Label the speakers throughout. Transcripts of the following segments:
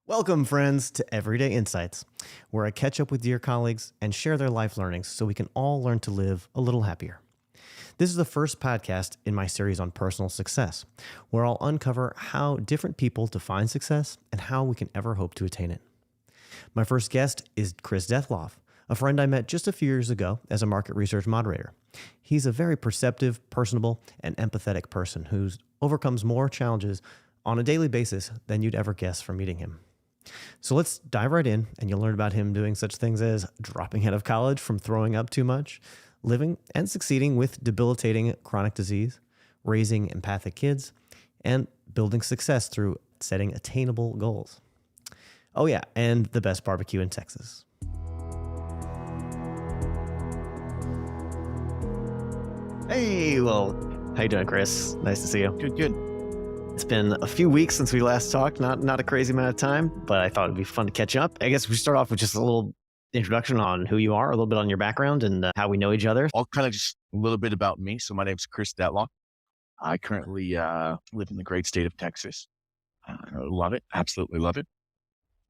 Speaker 1: Welcome, friends, to Everyday Insights, where I catch up with dear colleagues and share their life learnings so we can all learn to live a little happier. This is the first podcast in my series on personal success, where I'll uncover how different people define success and how we can ever hope to attain it. My first guest is Chris Dethloff, a friend I met just a few years ago as a market research moderator. He's a very perceptive, personable, and empathetic person who overcomes more challenges on a daily basis than you'd ever guess from meeting him. So let's dive right in, and you'll learn about him doing such things as dropping out of college from throwing up too much, living and succeeding with debilitating chronic disease, raising empathic kids, and building success through setting attainable goals. Oh yeah, and the best barbecue in Texas. Hey, well, how you doing, Chris? Nice to see you.
Speaker 2: Good.
Speaker 1: It's been a few weeks since we last talked, not a crazy amount of time, but I thought it'd be fun to catch up. I guess we start off with just a little introduction on who you are, a little bit on your background and how we know each other.
Speaker 2: I'll kind of just a little bit about me. So my name's Chris Dethloff. I currently live in the great state of Texas. I love it. Absolutely love it.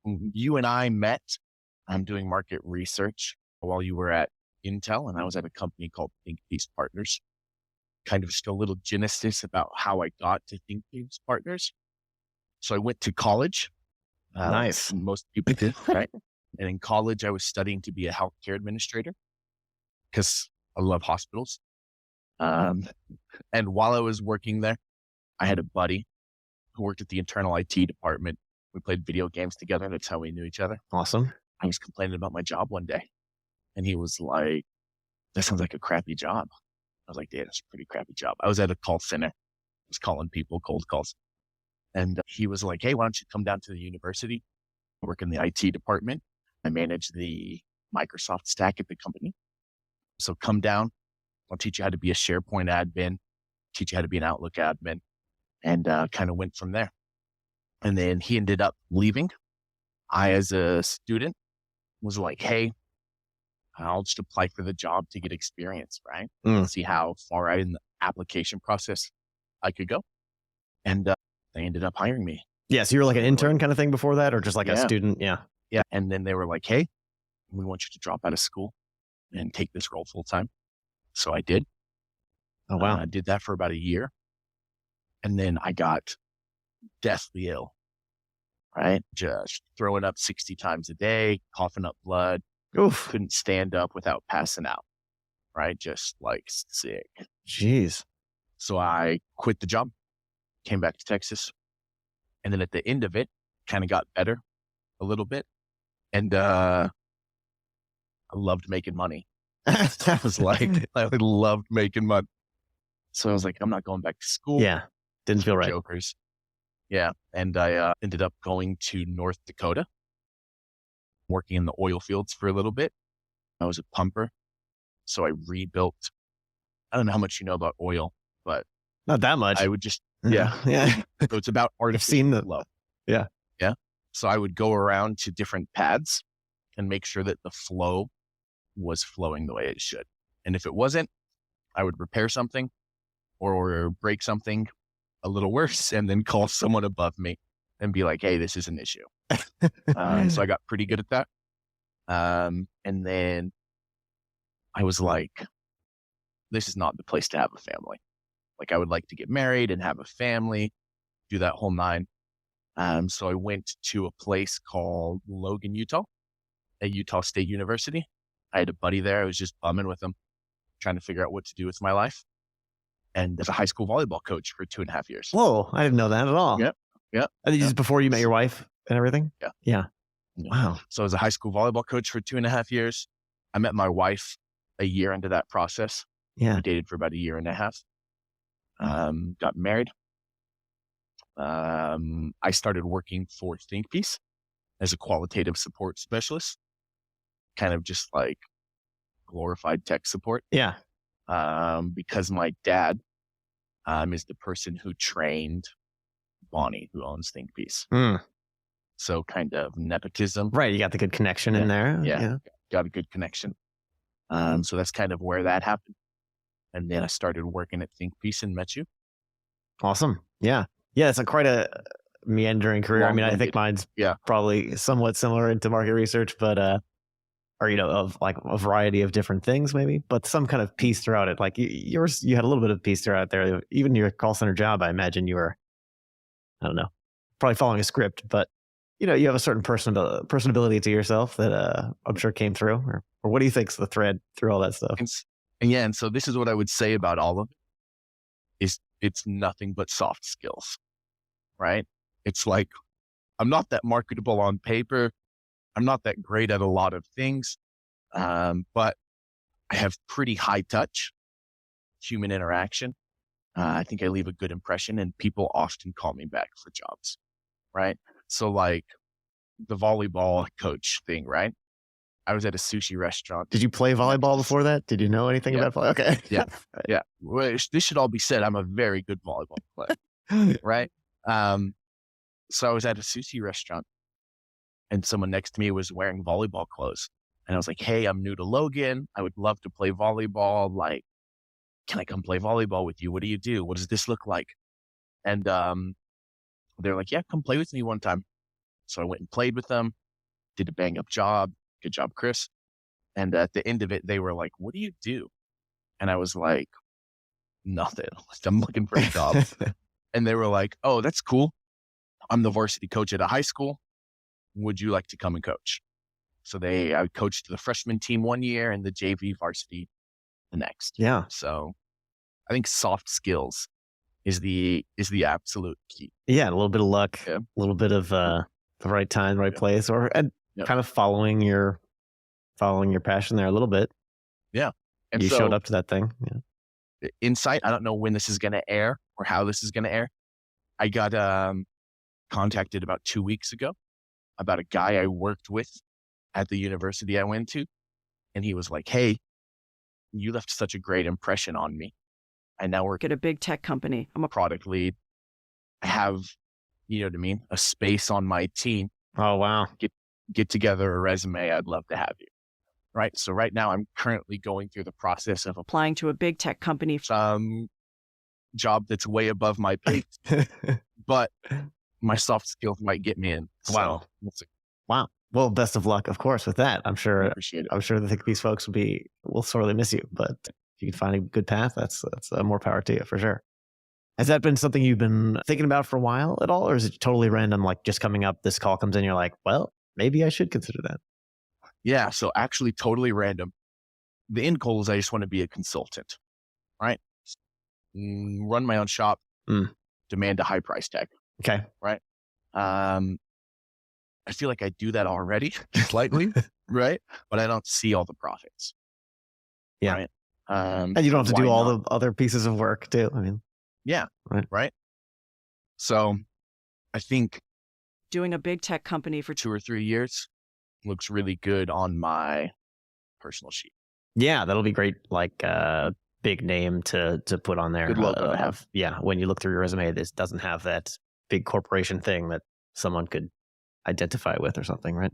Speaker 2: You and I met. I'm doing market research while you were at Intel, and I was at a company called Think Piece Partners. Kind of just a little genesis about how I got to Think Piece Partners. So I went to college.
Speaker 1: Nice.
Speaker 2: Most people did, right? And in college, I was studying to be a healthcare administrator because I love hospitals. And while I was working there, I had a buddy who worked at the internal IT department. We played video games together. That's how we knew each other.
Speaker 1: Awesome.
Speaker 2: I was complaining about my job one day, and he was like, "That sounds like a crappy job." I was like, "Yeah, it's a pretty crappy job." I was at a call center. I was calling people, cold calls. And he was like, "Hey, why don't you come down to the university? I work in the IT department. I manage the Microsoft stack at the company. So come down. I'll teach you how to be a SharePoint admin, teach you how to be an Outlook admin," and kind of went from there. And then he ended up leaving. I, as a student, was like, "Hey, I'll just apply for the job to get experience, right? See how far out in the application process I could go." And they ended up hiring me.
Speaker 1: Yeah, so you were like an intern kind of thing before that, or just like a
Speaker 2: Yeah.
Speaker 1: student? Yeah.
Speaker 2: Yeah. And then they were like, "Hey, we want you to drop out of school and take this role full time." So I did.
Speaker 1: Oh, wow.
Speaker 2: I did that for about a year. And then I got deathly ill, right? Just throwing up 60 times a day, coughing up blood,
Speaker 1: Oof.
Speaker 2: couldn't stand up without passing out, right? Just like sick.
Speaker 1: Jeez.
Speaker 2: So I quit the job, came back to Texas. And then at the end of it, kind of got better a little bit. And I loved making money. I was like, I loved making money. So I was like, I'm not going back to school.
Speaker 1: Yeah. Didn't feel right.
Speaker 2: Jokers. Yeah. And I ended up going to North Dakota, working in the oil fields for a little bit. I was a pumper. So I rebuilt. I don't know how much you know about oil, but
Speaker 1: Not that much.
Speaker 2: I would just,
Speaker 1: Yeah.
Speaker 2: So it's about artificial
Speaker 1: seen the
Speaker 2: flow.
Speaker 1: Yeah.
Speaker 2: Yeah. So I would go around to different pads and make sure that the flow was flowing the way it should. And if it wasn't, I would repair something or break something a little worse and then call someone above me and be like, "Hey, this is an issue." So I got pretty good at that. And then I was like, this is not the place to have a family. Like, I would like to get married and have a family, do that whole nine. So I went to a place called Logan, Utah, at Utah State University. I had a buddy there. I was just bumming with him, trying to figure out what to do with my life. And as a high school volleyball coach for 2.5 years.
Speaker 1: Whoa, I didn't know that at all.
Speaker 2: Yep.
Speaker 1: I think this is before you met your wife and everything? Yeah. Wow.
Speaker 2: So I was a high school volleyball coach for 2.5 years. I met my wife a year into that process.
Speaker 1: Yeah.
Speaker 2: We dated for about a year and a half. Got married. I started working for ThinkPiece as a qualitative support specialist, kind of just like glorified tech support.
Speaker 1: Yeah.
Speaker 2: Because my dad is the person who trained Bonnie, who owns ThinkPiece. So kind of nepotism.
Speaker 1: Right. You got the good connection in there.
Speaker 2: Yeah. Got a good connection. So that's kind of where that happened. And then I started working at ThinkPiece and met you.
Speaker 1: Awesome. Yeah. Yeah. It's quite a meandering career. I mean, I think mine's
Speaker 2: Yeah.
Speaker 1: probably somewhat similar into market research, but or of like a variety of different things maybe, but some kind of piece throughout it. Like yours, you had a little bit of piece throughout there. Even your call center job, I imagine you were, I don't know, probably following a script, but you have a certain personability to yourself that I'm sure came through. Or what do you think's the thread through all that stuff?
Speaker 2: And so this is what I would say about all of it, is it's nothing but soft skills, right? It's like, I'm not that marketable on paper. I'm not that great at a lot of things, but I have pretty high touch human interaction. I think I leave a good impression, and people often call me back for jobs, right? So like the volleyball coach thing, right? I was at a sushi restaurant.
Speaker 1: Did you play volleyball before that? Did you know anything about volleyball? Okay.
Speaker 2: Yeah. Yeah. Well, this should all be said. I'm a very good volleyball player, right? So I was at a sushi restaurant, and someone next to me was wearing volleyball clothes. And I was like, hey, I'm new to Logan. I would love to play volleyball. Like, can I come play volleyball with you? What do you do? What does this look like? And they're like, yeah, come play with me one time. So I went and played with them, did a bang up job. Good job, Chris. And at the end of it, they were like, what do you do? And I was like, nothing. I'm looking for a job. And they were like, oh, that's cool. I'm the varsity coach at a high school. Would you like to come and coach? So I coached the freshman team one year and the JV varsity the next.
Speaker 1: Yeah.
Speaker 2: So I think soft skills is the absolute key.
Speaker 1: Yeah. A little bit of luck, a little bit of the right time, right place, or kind of following your passion there a little bit.
Speaker 2: Yeah. And
Speaker 1: you showed up to that thing.
Speaker 2: Yeah. Insight. I don't know when this is going to air or how this is going to air. I got contacted about 2 weeks ago about a guy I worked with at the university I went to. And he was like, hey, you left such a great impression on me. I now work
Speaker 3: at a big tech company. I'm a
Speaker 2: product lead. I have, you know what I mean, a space on my team.
Speaker 1: Oh, wow.
Speaker 2: Get together a resume. I'd love to have you. Right. So right now I'm currently going through the process of
Speaker 3: applying to a big tech company.
Speaker 2: Some job that's way above my pay, but my soft skills might get me in.
Speaker 1: Wow.
Speaker 2: So we'll see.
Speaker 1: Wow. Well, best of luck, of course, with that. I'm sure.
Speaker 2: Appreciate it.
Speaker 1: I'm sure that these folks will sorely miss you, but if you can find a good path, that's more power to you for sure. Has that been something you've been thinking about for a while at all, or is it totally random? Like just coming up, this call comes in, you're like, well, maybe I should consider that.
Speaker 2: Yeah. So actually, totally random. The end goal is I just want to be a consultant, right? Run my own shop, demand a high price tag.
Speaker 1: Okay.
Speaker 2: Right. I feel like I do that already slightly, right? But I don't see all the profits.
Speaker 1: Yeah.
Speaker 2: Right?
Speaker 1: And you don't have to do all the other pieces of work too. I mean,
Speaker 2: yeah. Right. So I think
Speaker 3: doing a big tech company for
Speaker 2: 2 or 3 years looks really good on my personal sheet.
Speaker 1: Yeah. That'll be great. Like big name to put on there.
Speaker 2: Good logo to have.
Speaker 1: Yeah. When you look through your resume, this doesn't have that big corporation thing that someone could identify with or something, right?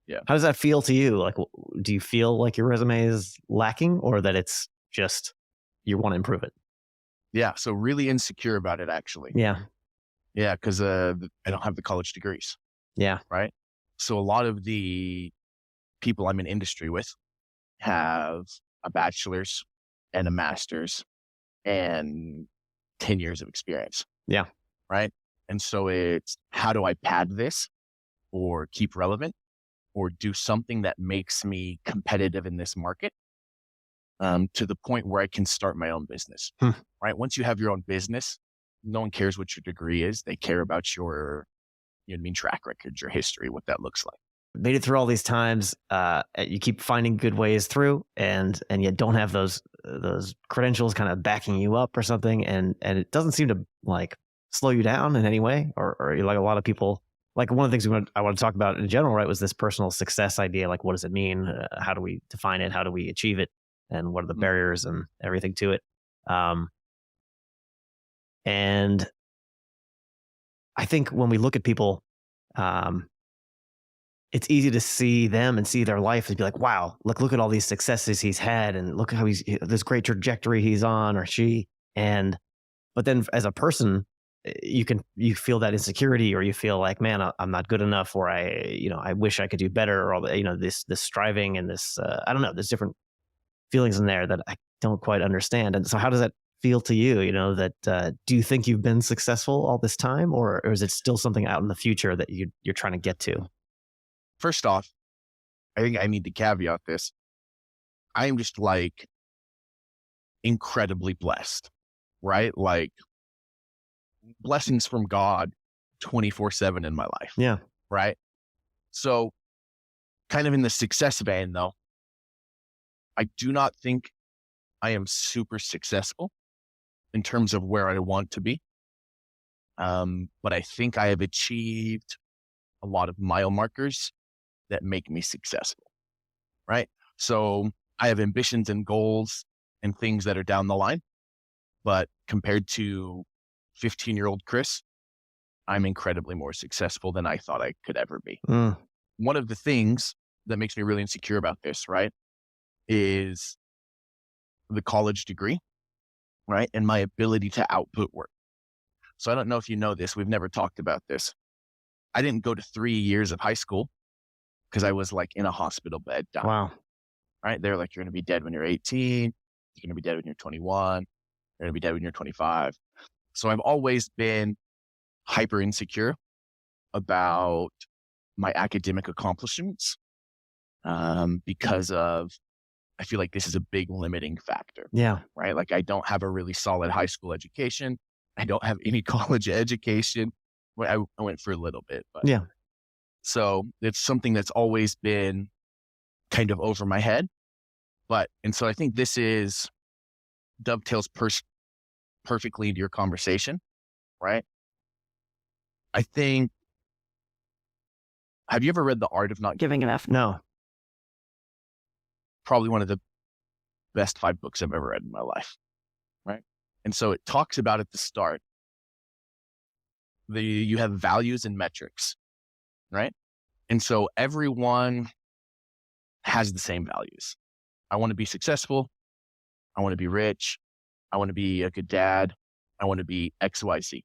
Speaker 2: Yeah.
Speaker 1: How does that feel to you? Like, do you feel like your resume is lacking, or that it's just you want to improve it?
Speaker 2: Yeah. So really insecure about it, actually.
Speaker 1: Yeah.
Speaker 2: Yeah. Because I don't have the college degrees.
Speaker 1: Yeah.
Speaker 2: Right. So a lot of the people I'm in industry with have a bachelor's and a master's and 10 years of experience.
Speaker 1: Yeah.
Speaker 2: Right. And so it's, how do I pad this or keep relevant or do something that makes me competitive in this market to the point where I can start my own business, right? Once you have your own business, no one cares what your degree is. They care about your, you know what I mean, track record, your history, what that looks like.
Speaker 1: Made it through all these times. You keep finding good ways through, and you don't have those credentials kind of backing you up or something, and it doesn't seem to like slow you down in any way, or like a lot of people. Like one of the things I want to talk about in general, right, was this personal success idea. Like, what does it mean? How do we define it? How do we achieve it? And what are the barriers and everything to it? And I think when we look at people, it's easy to see them and see their life and be like, wow, look at all these successes he's had, and look how this great trajectory he's on, or she. But then as a person, you feel that insecurity, or you feel like, man, I'm not good enough, or I wish I could do better, or all the, this striving and this, I don't know, there's different feelings in there that I don't quite understand. And so how does that feel to you? That do you think you've been successful all this time, or is it still something out in the future that you're trying to get to?
Speaker 2: First off, I think I need to caveat this. I am just like incredibly blessed, right? Like blessings from God 24/7 in my life.
Speaker 1: Yeah.
Speaker 2: Right. So kind of in the success vein though, I do not think I am super successful in terms of where I want to be. But I think I have achieved a lot of mile markers that make me successful. Right. So I have ambitions and goals and things that are down the line, but compared to 15-year-old Chris, I'm incredibly more successful than I thought I could ever be. One of the things that makes me really insecure about this, right, is the college degree, right, and my ability to output work. So I don't know if you know this, we've never talked about this. I didn't go to 3 years of high school because I was like in a hospital bed dying.
Speaker 1: Wow.
Speaker 2: Right? They're like, you're going to be dead when you're 18. You're going to be dead when you're 21. You're going to be dead when you're 25. So I've always been hyper insecure about my academic accomplishments because of, I feel like this is a big limiting factor.
Speaker 1: Yeah.
Speaker 2: Right? Like I don't have a really solid high school education. I don't have any college education. Well, I went for a little bit, but
Speaker 1: yeah.
Speaker 2: So it's something that's always been kind of over my head. And so I think this dovetails perfectly into your conversation, right? I think, have you ever read The Art of Not
Speaker 3: Giving an F.
Speaker 1: No.
Speaker 2: Probably one of the best 5 books I've ever read in my life, right? And so it talks about at the start, you have values and metrics, right? And so everyone has the same values. I want to be successful. I want to be rich. I want to be a good dad. I want to be XYZ,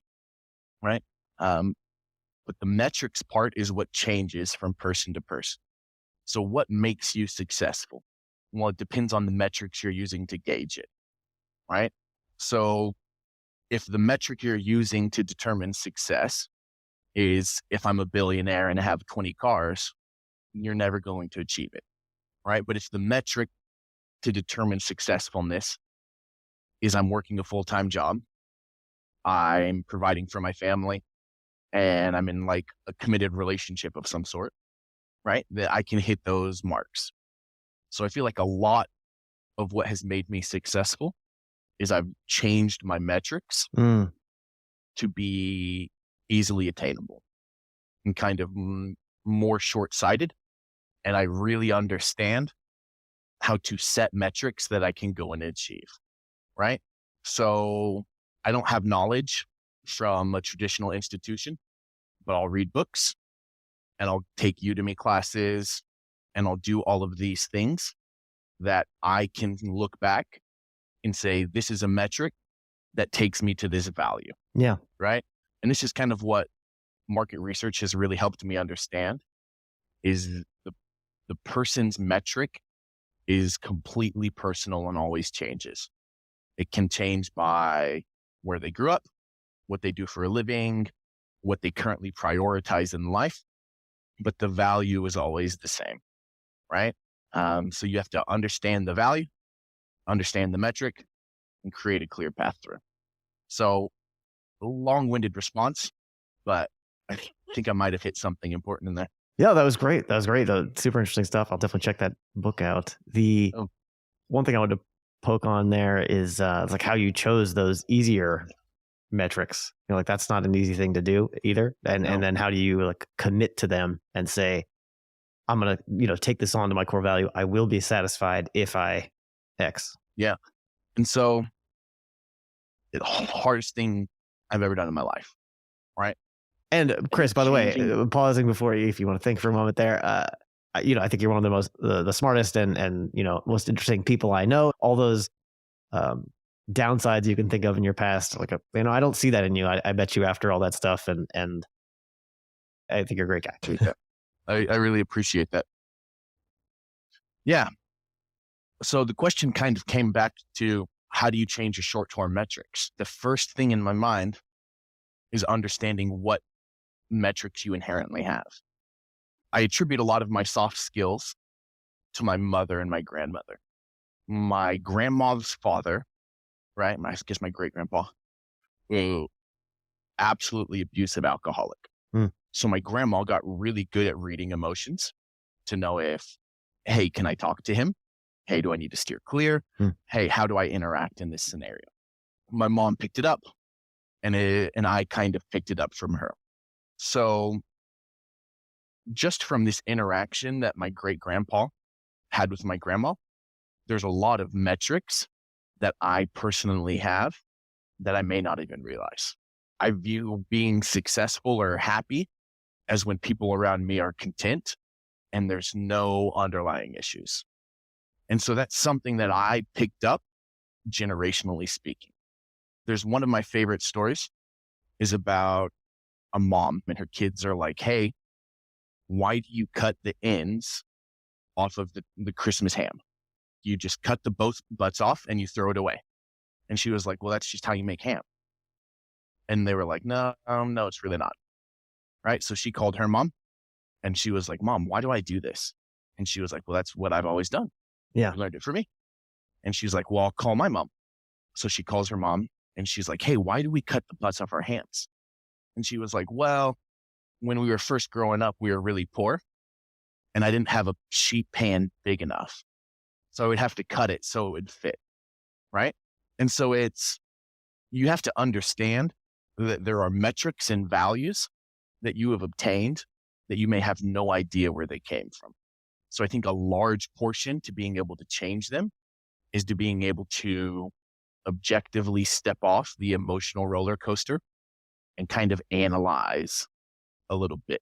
Speaker 2: right? But the metrics part is what changes from person to person. So what makes you successful? Well, it depends on the metrics you're using to gauge it, right? So if the metric you're using to determine success is if I'm a billionaire and I have 20 cars, you're never going to achieve it, right? But if the metric to determine successfulness is I'm working a full-time job, I'm providing for my family, and I'm in like a committed relationship of some sort, right? That I can hit those marks. So I feel like a lot of what has made me successful is I've changed my metrics to be easily attainable and kind of more short-sighted. And I really understand how to set metrics that I can go and achieve, right? So I don't have knowledge from a traditional institution, but I'll read books and I'll take Udemy classes and I'll do all of these things that I can look back and say, this is a metric that takes me to this value.
Speaker 1: Yeah.
Speaker 2: Right. And this is kind of what market research has really helped me understand is the person's metric is completely personal and always changes. It can change by where they grew up, what they do for a living, what they currently prioritize in life, but the value is always the same, right? So you have to understand the value, understand the metric, and create a clear path through. So a long-winded response, but I think I might have hit something important in there.
Speaker 1: Yeah, that was great. That was great. Super interesting stuff. I'll definitely check that book out. One thing I wanted to poke on there is like how you chose those easier metrics. Like that's not an easy thing to do either. And then how do you like commit to them and say, I'm going to, take this on to my core value. I will be satisfied if I X.
Speaker 2: Yeah. And so the hardest thing I've ever done in my life. Right.
Speaker 1: And Chris, by the way, pausing before you, if you want to think for a moment there, I think you're one of the smartest and most interesting people I know. All those downsides you can think of in your past? Like, I don't see that in you. I bet you after all that stuff, and I think you're a great guy.
Speaker 2: Yeah. I really appreciate that. Yeah. So the question kind of came back to, how do you change your short-term metrics? The first thing in my mind is understanding what metrics you inherently have. I attribute a lot of my soft skills to my mother and my grandmother. My grandma's father, right? I guess my great-grandpa, absolutely abusive alcoholic. So my grandma got really good at reading emotions to know if, hey, can I talk to him? Hey, do I need to steer clear? Hey, how do I interact in this scenario? My mom picked it up, and I kind of picked it up from her. So just from this interaction that my great-grandpa had with my grandma, there's a lot of metrics that I personally have that I may not even realize. I view being successful or happy as when people around me are content and there's no underlying issues. And so that's something that I picked up generationally speaking. There's one of my favorite stories is about a mom and her kids are like, hey, why do you cut the ends off of the Christmas ham? You just cut the both butts off and you throw it away. And she was like, well, that's just how you make ham. And they were like, no, it's really not. Right. So she called her mom and she was like, Mom, why do I do this? And she was like, well, that's what I've always done.
Speaker 1: Yeah.
Speaker 2: You learned it from me. And she's like, well, I'll call my mom. So she calls her mom and she's like, hey, why do we cut the butts off our hams? And she was like, well, when we were first growing up, we were really poor and I didn't have a sheet pan big enough. So I would have to cut it so it would fit. Right. And so you have to understand that there are metrics and values that you have obtained that you may have no idea where they came from. So I think a large portion to being able to change them is to being able to objectively step off the emotional roller coaster and kind of analyze a little bit.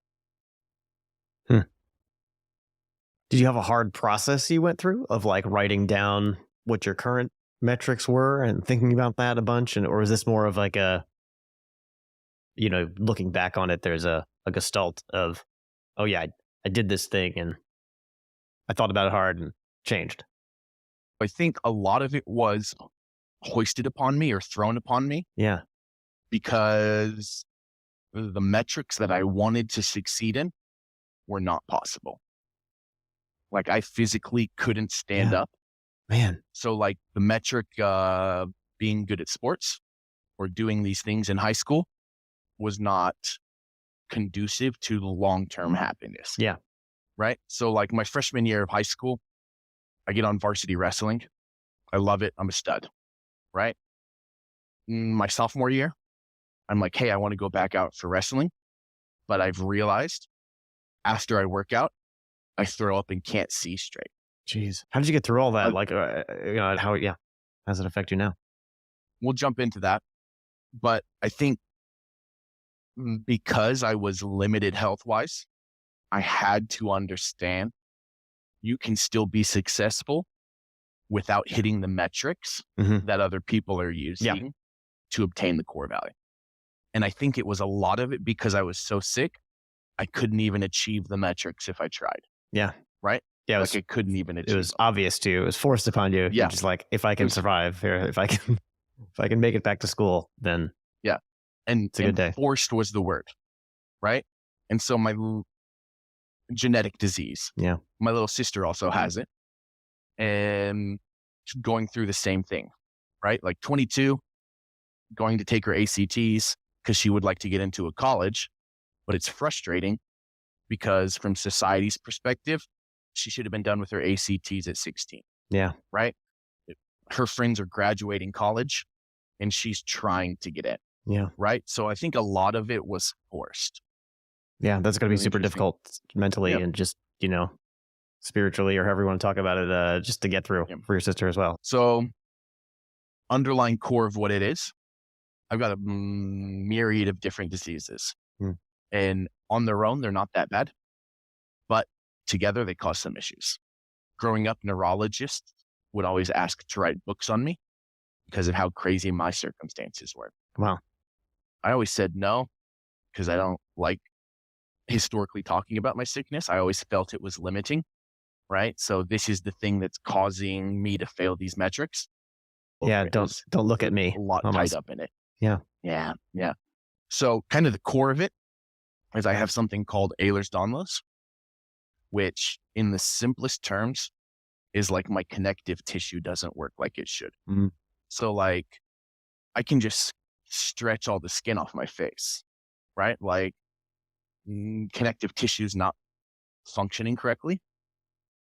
Speaker 1: Did you have a hard process you went through of like writing down what your current metrics were and thinking about that a bunch? Or was this more of like looking back on it, there's a gestalt of, oh yeah, I did this thing and I thought about it hard and changed?
Speaker 2: I think a lot of it was hoisted upon me or thrown upon me.
Speaker 1: Yeah.
Speaker 2: Because the metrics that I wanted to succeed in were not possible. Like I physically couldn't stand up.
Speaker 1: Man.
Speaker 2: So like the metric being good at sports or doing these things in high school was not conducive to long-term happiness.
Speaker 1: Yeah.
Speaker 2: Right. So like my freshman year of high school, I get on varsity wrestling. I love it. I'm a stud. Right. My sophomore year, I'm like, hey, I want to go back out for wrestling. But I've realized after I work out, I throw up and can't see straight.
Speaker 1: Jeez. How did you get through all that? How does it affect you now?
Speaker 2: We'll jump into that. But I think because I was limited health-wise, I had to understand you can still be successful without hitting the metrics that other people are using to obtain the core value. And I think it was a lot of it because I was so sick, I couldn't even achieve the metrics if I tried.
Speaker 1: Yeah.
Speaker 2: Right?
Speaker 1: Yeah.
Speaker 2: I couldn't even achieve.
Speaker 1: It was obvious to you. It was forced upon you.
Speaker 2: Yeah.
Speaker 1: Just like, if I can survive, or if I can make it back to school, then
Speaker 2: and
Speaker 1: it's a good day.
Speaker 2: Forced was the word. Right? And so my genetic disease.
Speaker 1: Yeah.
Speaker 2: My little sister also has it. And going through the same thing. Right? Like 22, going to take her ACTs because she would like to get into a college. But it's frustrating because from society's perspective, she should have been done with her ACTs at 16.
Speaker 1: Yeah.
Speaker 2: Right? Her friends are graduating college and she's trying to get in.
Speaker 1: Yeah.
Speaker 2: Right? So I think a lot of it was forced.
Speaker 1: Yeah. That's going to be
Speaker 2: Really
Speaker 1: super difficult mentally and just, spiritually, or however you want to talk about it, just to get through for your sister as well.
Speaker 2: So underlying core of what it is, I've got a myriad of different diseases. And on their own, they're not that bad. But together, they cause some issues. Growing up, neurologists would always ask to write books on me because of how crazy my circumstances were.
Speaker 1: Wow.
Speaker 2: I always said no because I don't like historically talking about my sickness. I always felt it was limiting, right? So this is the thing that's causing me to fail these metrics.
Speaker 1: Yeah. Don't look at me.
Speaker 2: A lot
Speaker 1: almost.
Speaker 2: tied up in it.
Speaker 1: Yeah.
Speaker 2: Yeah. Yeah. So kind of the core of it is I have something called Ehlers-Danlos, which in the simplest terms is like my connective tissue doesn't work like it should.
Speaker 1: Mm.
Speaker 2: So like I can just stretch all the skin off my face, right? Like connective tissue is not functioning correctly.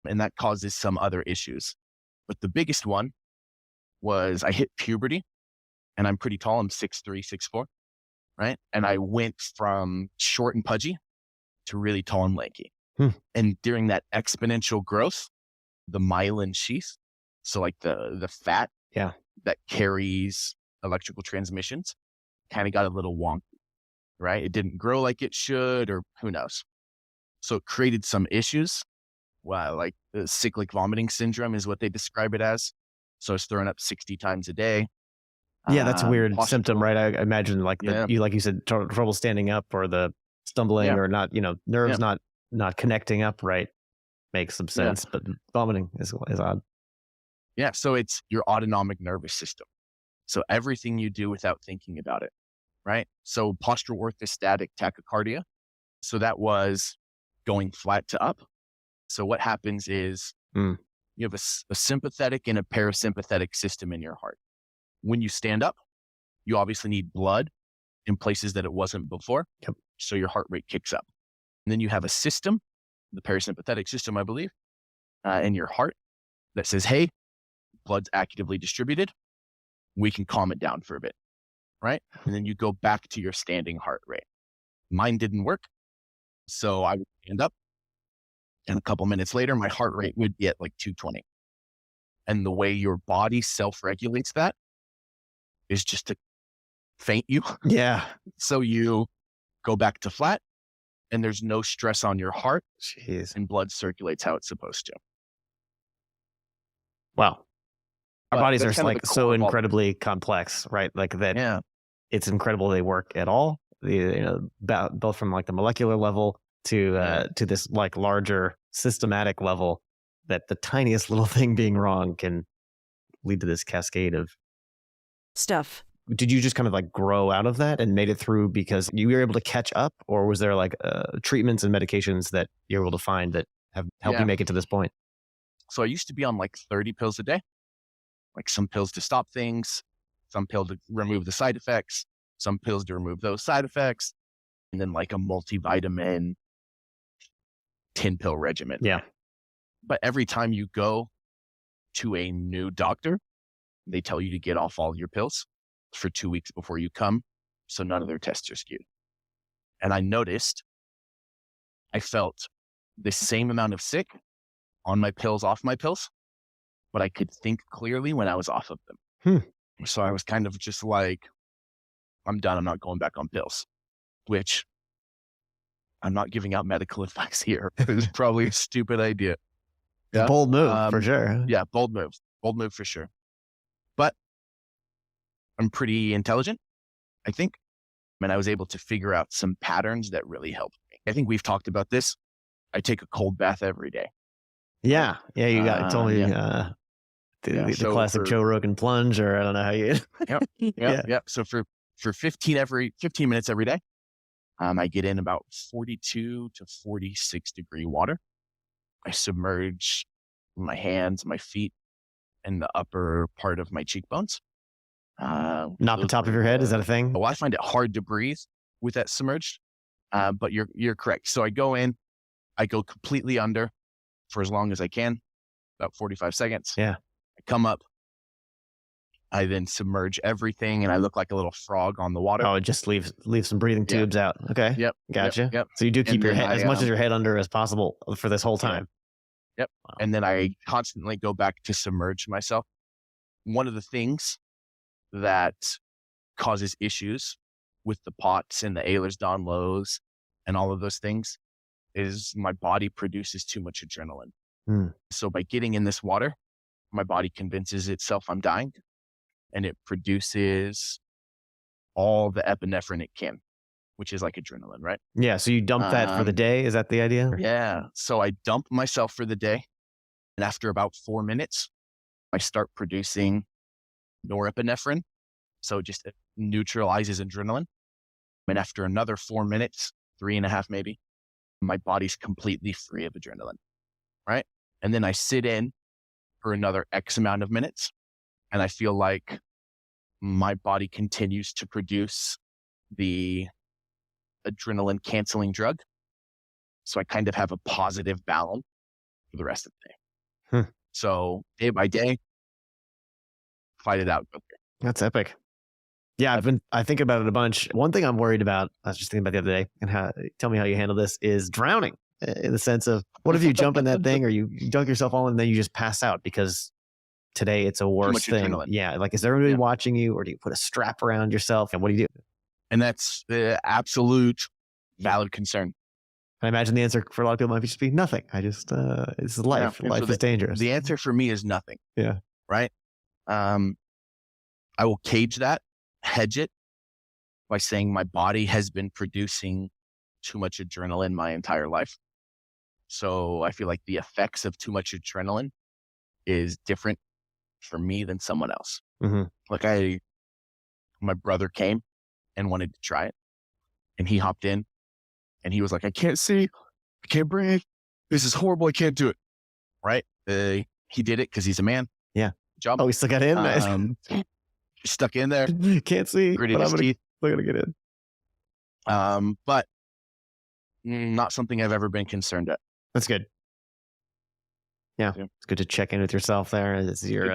Speaker 2: And that causes some other issues. But the biggest one was I hit puberty and I'm pretty tall. I'm 6'3", 6'4", right? And I went from short and pudgy to really tall and lanky. And during that exponential growth, the myelin sheath, so like the fat that carries electrical transmissions, kind of got a little wonky, right? It didn't grow like it should, or who knows. So it created some issues. Well, like the cyclic vomiting syndrome is what they describe it as. So I was throwing up 60 times a day.
Speaker 1: Yeah, that's a weird symptom, right? I imagine like like you said, trouble standing up or the stumbling or not, nerves not connecting up right makes some sense, but vomiting is odd.
Speaker 2: Yeah, so it's your autonomic nervous system. So everything you do without thinking about it, right? So postural orthostatic tachycardia. So that was going flat to up. So what happens is you have a sympathetic and a parasympathetic system in your heart. When you stand up, you obviously need blood in places that it wasn't before.
Speaker 1: Yep.
Speaker 2: So your heart rate kicks up. And then you have a system, the parasympathetic system, I believe, in your heart that says, hey, blood's actively distributed. We can calm it down for a bit, right? And then you go back to your standing heart rate. Mine didn't work. So I would stand up and a couple minutes later, my heart rate would be at like 220. And the way your body self-regulates that is just to faint you.
Speaker 1: Yeah.
Speaker 2: So you go back to flat and there's no stress on your heart.
Speaker 1: Jeez.
Speaker 2: And blood circulates how it's supposed to.
Speaker 1: Wow. Our bodies are
Speaker 2: kind of
Speaker 1: like
Speaker 2: the
Speaker 1: so
Speaker 2: core of all-
Speaker 1: incredibly complex, right? Like that.
Speaker 2: Yeah.
Speaker 1: It's incredible they work at all. Both from like the molecular level to this like larger systematic level, that the tiniest little thing being wrong can lead to this cascade of
Speaker 3: stuff.
Speaker 1: Did you just kind of like grow out of that and made it through because you were able to catch up, or was there like treatments and medications that you're able to find that have helped you make it to this point?
Speaker 2: So I used to be on like 30 pills a day, like some pills to stop things, some pills to remove the side effects, some pills to remove those side effects, and then like a multivitamin 10-pill regimen.
Speaker 1: Yeah.
Speaker 2: But every time you go to a new doctor, they tell you to get off all your pills for 2 weeks before you come. So none of their tests are skewed. And I noticed I felt the same amount of sick on my pills, off my pills, but I could think clearly when I was off of them. So I was kind of just like, I'm done. I'm not going back on pills, which I'm not giving out medical advice here. It's probably a stupid idea. Yeah?
Speaker 1: Bold move for sure.
Speaker 2: Yeah, bold move for sure. But I'm pretty intelligent, I think. And I was able to figure out some patterns that really helped me. I think we've talked about this. I take a cold bath every day.
Speaker 1: Yeah. Yeah. You told me the classic Joe Rogan plunge, or I don't know how you.
Speaker 2: Yeah. So for 15 minutes every day, I get in about 42 to 46 degree water. I submerge my hands, my feet, and the upper part of my cheekbones.
Speaker 1: Not the top of your head. Is that a thing?
Speaker 2: Well, I find it hard to breathe with that submerged. But you're correct. So I go in, I go completely under for as long as I can, about 45 seconds.
Speaker 1: Yeah.
Speaker 2: I come up. I then submerge everything, and I look like a little frog on the water.
Speaker 1: Oh, just leave some breathing tubes out. Okay.
Speaker 2: Yep.
Speaker 1: Gotcha.
Speaker 2: Yep.
Speaker 1: So you do keep your head as much as your head under as possible for this whole time.
Speaker 2: Yep.
Speaker 1: Wow.
Speaker 2: And then I constantly go back to submerge myself. One of the things that causes issues with the POTS and the Ehlers-Danlos and all of those things is my body produces too much adrenaline. So by getting in this water, my body convinces itself I'm dying. and it produces all the epinephrine it can, which is like adrenaline, right?
Speaker 1: Yeah. So you dump that for the day. Is that the idea?
Speaker 2: Yeah. So I dump myself for the day. And after about 4 minutes, I start producing norepinephrine. So it just neutralizes adrenaline. And after another 4 minutes, 3.5 maybe, my body's completely free of adrenaline, right? And then I sit in for another X amount of minutes, and I feel like my body continues to produce the adrenaline canceling drug. So I kind of have a positive balance for the rest of the day. So day by day, fight it out.
Speaker 1: That's epic. Yeah, I think about it a bunch. One thing I'm worried about, I was just thinking about the other day, and tell me how you handle this, is drowning, in the sense of, what if you jump in that thing or you dunk yourself on and then you just pass out because today it's a worse thing.
Speaker 2: Adrenaline.
Speaker 1: Yeah. Like, is everybody watching you, or do you put a strap around yourself, and what do you do?
Speaker 2: And that's the absolute valid concern.
Speaker 1: I imagine the answer for a lot of people might just be nothing. This is life.
Speaker 2: Yeah.
Speaker 1: Life is dangerous.
Speaker 2: The answer for me is nothing.
Speaker 1: Yeah.
Speaker 2: Right. I will cage that, hedge it by saying my body has been producing too much adrenaline my entire life. So I feel like the effects of too much adrenaline is different for me than someone else.
Speaker 1: Mm-hmm.
Speaker 2: Like my brother came and wanted to try it, and he hopped in and he was like, I can't see, I can't breathe. This is horrible. I can't do it. Right. He did it because he's a man.
Speaker 1: Yeah.
Speaker 2: Good job.
Speaker 1: Oh, he still got in?
Speaker 2: Stuck in there.
Speaker 1: Can't see,
Speaker 2: Gritted
Speaker 1: but
Speaker 2: his teeth.
Speaker 1: I'm going to get in.
Speaker 2: But not something I've ever been concerned at.
Speaker 1: That's good. Yeah. It's good to check in with yourself there as you're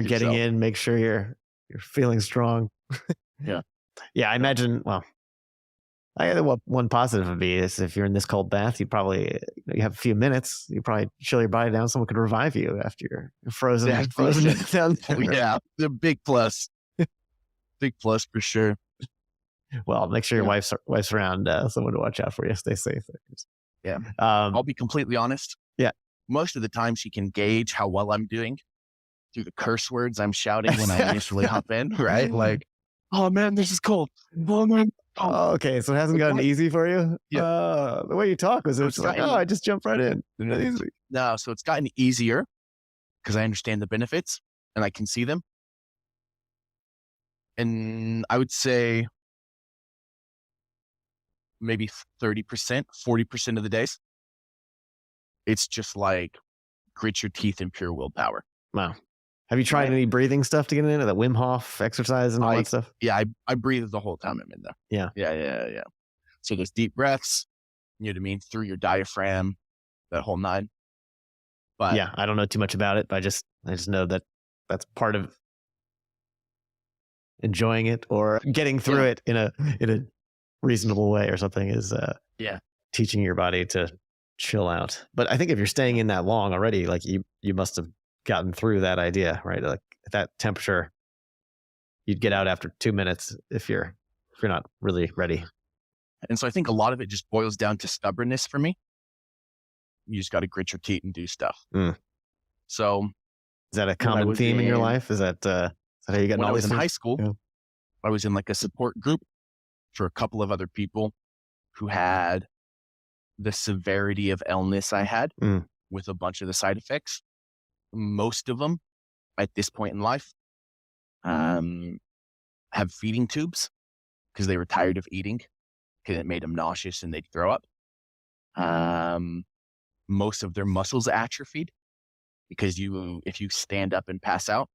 Speaker 1: getting in, make sure you're feeling strong.
Speaker 2: Yeah.
Speaker 1: Yeah. I imagine, well, one positive would be is if you're in this cold bath, you probably, you have a few minutes, you probably chill your body down. Someone could revive you after you're frozen down there.
Speaker 2: Yeah. The big plus. Big plus for sure.
Speaker 1: Well, make sure your wife's around, someone to watch out for you. Stay safe.
Speaker 2: Yeah. I'll be completely honest.
Speaker 1: Yeah.
Speaker 2: Most of the time she can gauge how well I'm doing through the curse words I'm shouting when I initially hop in, right? Like, oh man, this is cold. Oh man.
Speaker 1: Oh, okay. So it hasn't gotten easy for you?
Speaker 2: Yeah.
Speaker 1: The way you talk was just like, I just jumped right in. Easy.
Speaker 2: No, so it's gotten easier because I understand the benefits and I can see them. And I would say maybe 30%, 40% of the days, it's just like grit your teeth and pure willpower.
Speaker 1: Wow. Have you tried any breathing stuff to get in, or the Wim Hof exercise and all that stuff?
Speaker 2: Yeah, I breathe the whole time I'm in there.
Speaker 1: Yeah.
Speaker 2: Yeah. So those deep breaths, you know what I mean, through your diaphragm, that whole nine. But
Speaker 1: yeah, I don't know too much about it, but I just know that that's part of enjoying it or getting through it in a reasonable way or something is teaching your body to chill out. But I think if you're staying in that long already, like you must have gotten through that idea, right? Like at that temperature, you'd get out after 2 minutes if you're not really ready.
Speaker 2: And so I think a lot of it just boils down to stubbornness for me. You just got to grit your teeth and do stuff. So
Speaker 1: is that a common theme in your life? Is that how you got?
Speaker 2: When I was in high school, I was in like a support group for a couple of other people who had the severity of illness I had with a bunch of the side effects. Most of them at this point in life have feeding tubes because they were tired of eating because it made them nauseous and they'd throw up. Most of their muscles atrophied because if you stand up and pass out,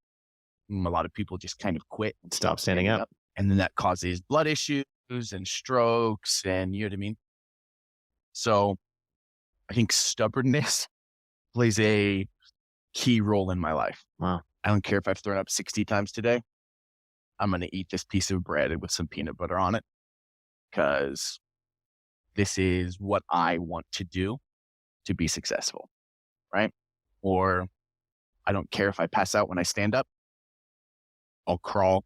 Speaker 2: a lot of people just kind of quit and
Speaker 1: stop standing up.
Speaker 2: And then that causes blood issues and strokes and you know what I mean? So I think stubbornness plays a key role in my life.
Speaker 1: Wow.
Speaker 2: I don't care if I've thrown up 60 times today. I'm going to eat this piece of bread with some peanut butter on it because this is what I want to do to be successful, right? Or I don't care if I pass out when I stand up. I'll crawl.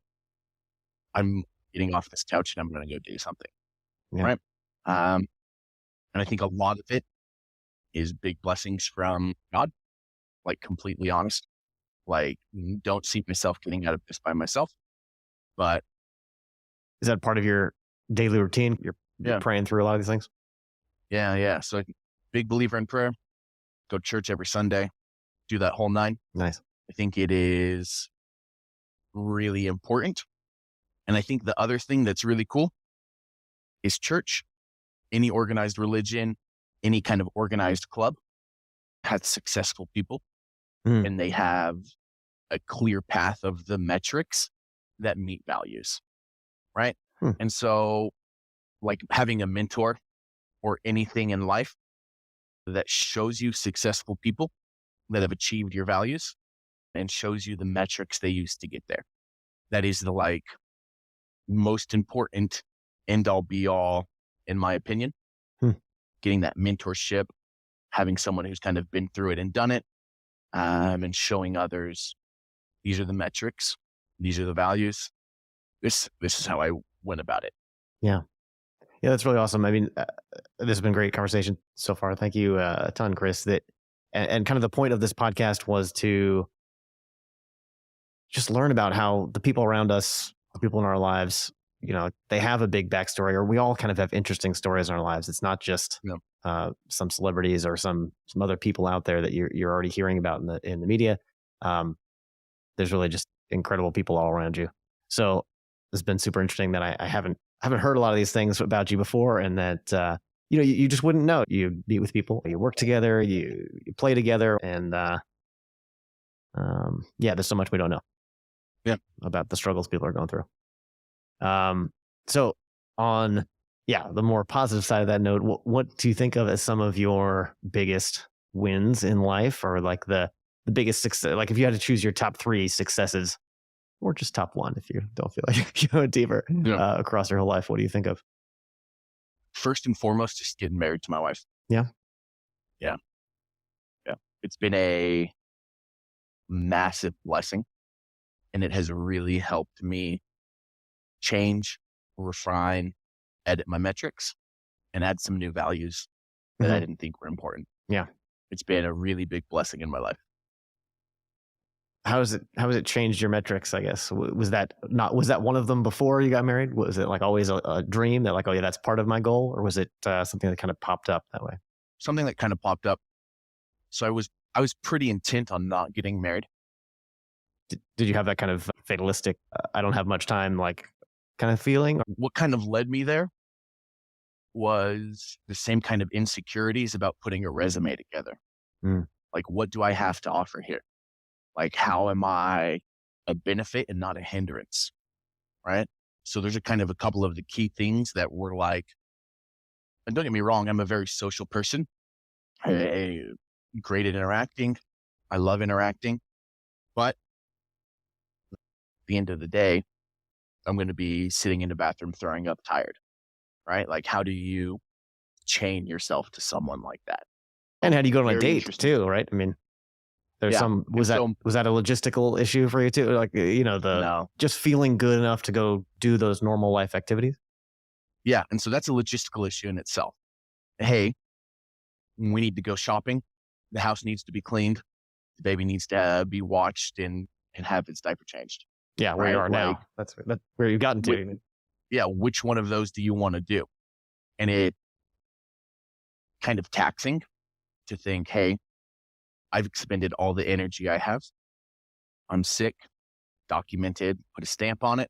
Speaker 2: I'm getting off this couch and I'm going to go do something, right? And I think a lot of it is big blessings from God, like completely honest. Like, don't see myself getting out of this by myself. But
Speaker 1: Is that part of your daily routine? You're praying through a lot of these things?
Speaker 2: yeah. So big believer in prayer, go to church every Sunday, do that whole 9.
Speaker 1: Nice.
Speaker 2: I think it is really important. And I think the other thing that's really cool is church. Any organized religion, any kind of organized club has successful people, and they have a clear path of the metrics that meet values, right? And so like having a mentor or anything in life that shows you successful people that have achieved your values and shows you the metrics they use to get there. That is the like most important end all be all, in my opinion. Getting that mentorship, having someone who's kind of been through it and done it, and showing others, these are the metrics, these are the values. This is how I went about it.
Speaker 1: Yeah, that's really awesome. I mean, this has been a great conversation so far. Thank you a ton, Chris. And kind of the point of this podcast was to just learn about how the people around us, the people in our lives, they have a big backstory, or we all kind of have interesting stories in our lives. It's not just some celebrities or some other people out there that you're already hearing about in the media. There's really just incredible people all around you. So it's been super interesting that I haven't heard a lot of these things about you before, and that you just wouldn't know. You meet with people, you work together, you play together, and there's so much we don't know about the struggles people are going through. So on the more positive side of that note, what do you think of as some of your biggest wins in life, or like the biggest success? Like if you had to choose your top 3 successes, or just top 1 if you don't feel like you go deeper across your whole life, what do you think of?
Speaker 2: First and foremost, just getting married to my wife.
Speaker 1: Yeah.
Speaker 2: It's been a massive blessing, and it has really helped me change, refine, edit my metrics, and add some new values that I didn't think were important.
Speaker 1: Yeah.
Speaker 2: It's been a really big blessing in my life.
Speaker 1: How has it changed your metrics, I guess? Was that one of them before you got married? Was it like always a dream that like, oh yeah, that's part of my goal? Or was it something that kind of popped up that way?
Speaker 2: Something that kind of popped up. So I was pretty intent on not getting married.
Speaker 1: Did you have that kind of fatalistic, I don't have much time, like kind of feeling?
Speaker 2: What kind of led me there was the same kind of insecurities about putting a resume together. Like, what do I have to offer here? Like, how am I a benefit and not a hindrance? Right? So there's a couple of the key things that were like, and don't get me wrong, I'm a very social person. I'm great at interacting. I love interacting. But at the end of the day, I'm going to be sitting in the bathroom throwing up tired, right? Like, how do you chain yourself to someone like that?
Speaker 1: And how do you go on a date too, right? I mean, there's was that a logistical issue for you too? Like, just feeling good enough to go do those normal life activities?
Speaker 2: Yeah. And so that's a logistical issue in itself. Hey, we need to go shopping. The house needs to be cleaned. The baby needs to be watched and have its diaper changed.
Speaker 1: Yeah, where you are now. That's where you've gotten to.
Speaker 2: Which one of those do you want to do? And it kind of taxing to think, hey, I've expended all the energy I have. I'm sick, documented, put a stamp on it.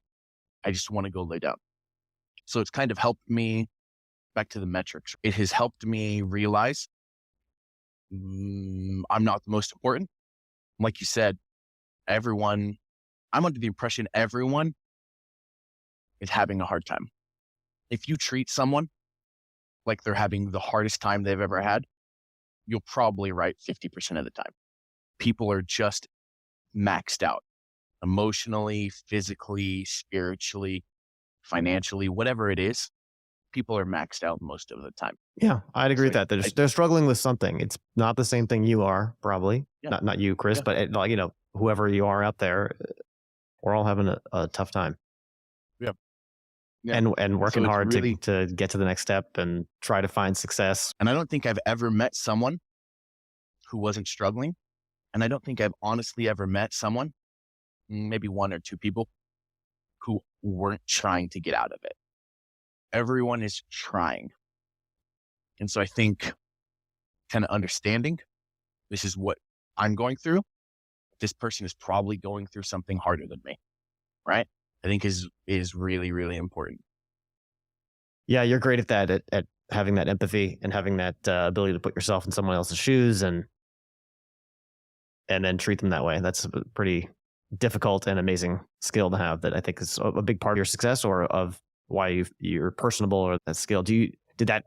Speaker 2: I just want to go lay down. So it's kind of helped me, back to the metrics. It has helped me realize I'm not the most important. Like you said, I'm under the impression everyone is having a hard time. If you treat someone like they're having the hardest time they've ever had, you'll probably right 50% of the time. People are just maxed out emotionally, physically, spiritually, financially, whatever it is. People are maxed out most of the time.
Speaker 1: Yeah, I'd agree with that. They're struggling with something. It's not the same thing you are, probably. Yeah. Not you, Chris, but whoever you are out there, we're all having a tough time. Yeah. And working hard to get to the next step and try to find success.
Speaker 2: And I don't think I've ever met someone who wasn't struggling And I don't think I've honestly ever met someone, maybe one or two people, who weren't trying to get out of it. Everyone is trying. And so I think kind of understanding this is what I'm going through. This person is probably going through something harder than me, right? I think is really, really important.
Speaker 1: Yeah, you're great at that, at having that empathy and having that ability to put yourself in someone else's shoes and then treat them that way. That's a pretty difficult and amazing skill to have that I think is a big part of your success or of why you're personable or that skill. Did that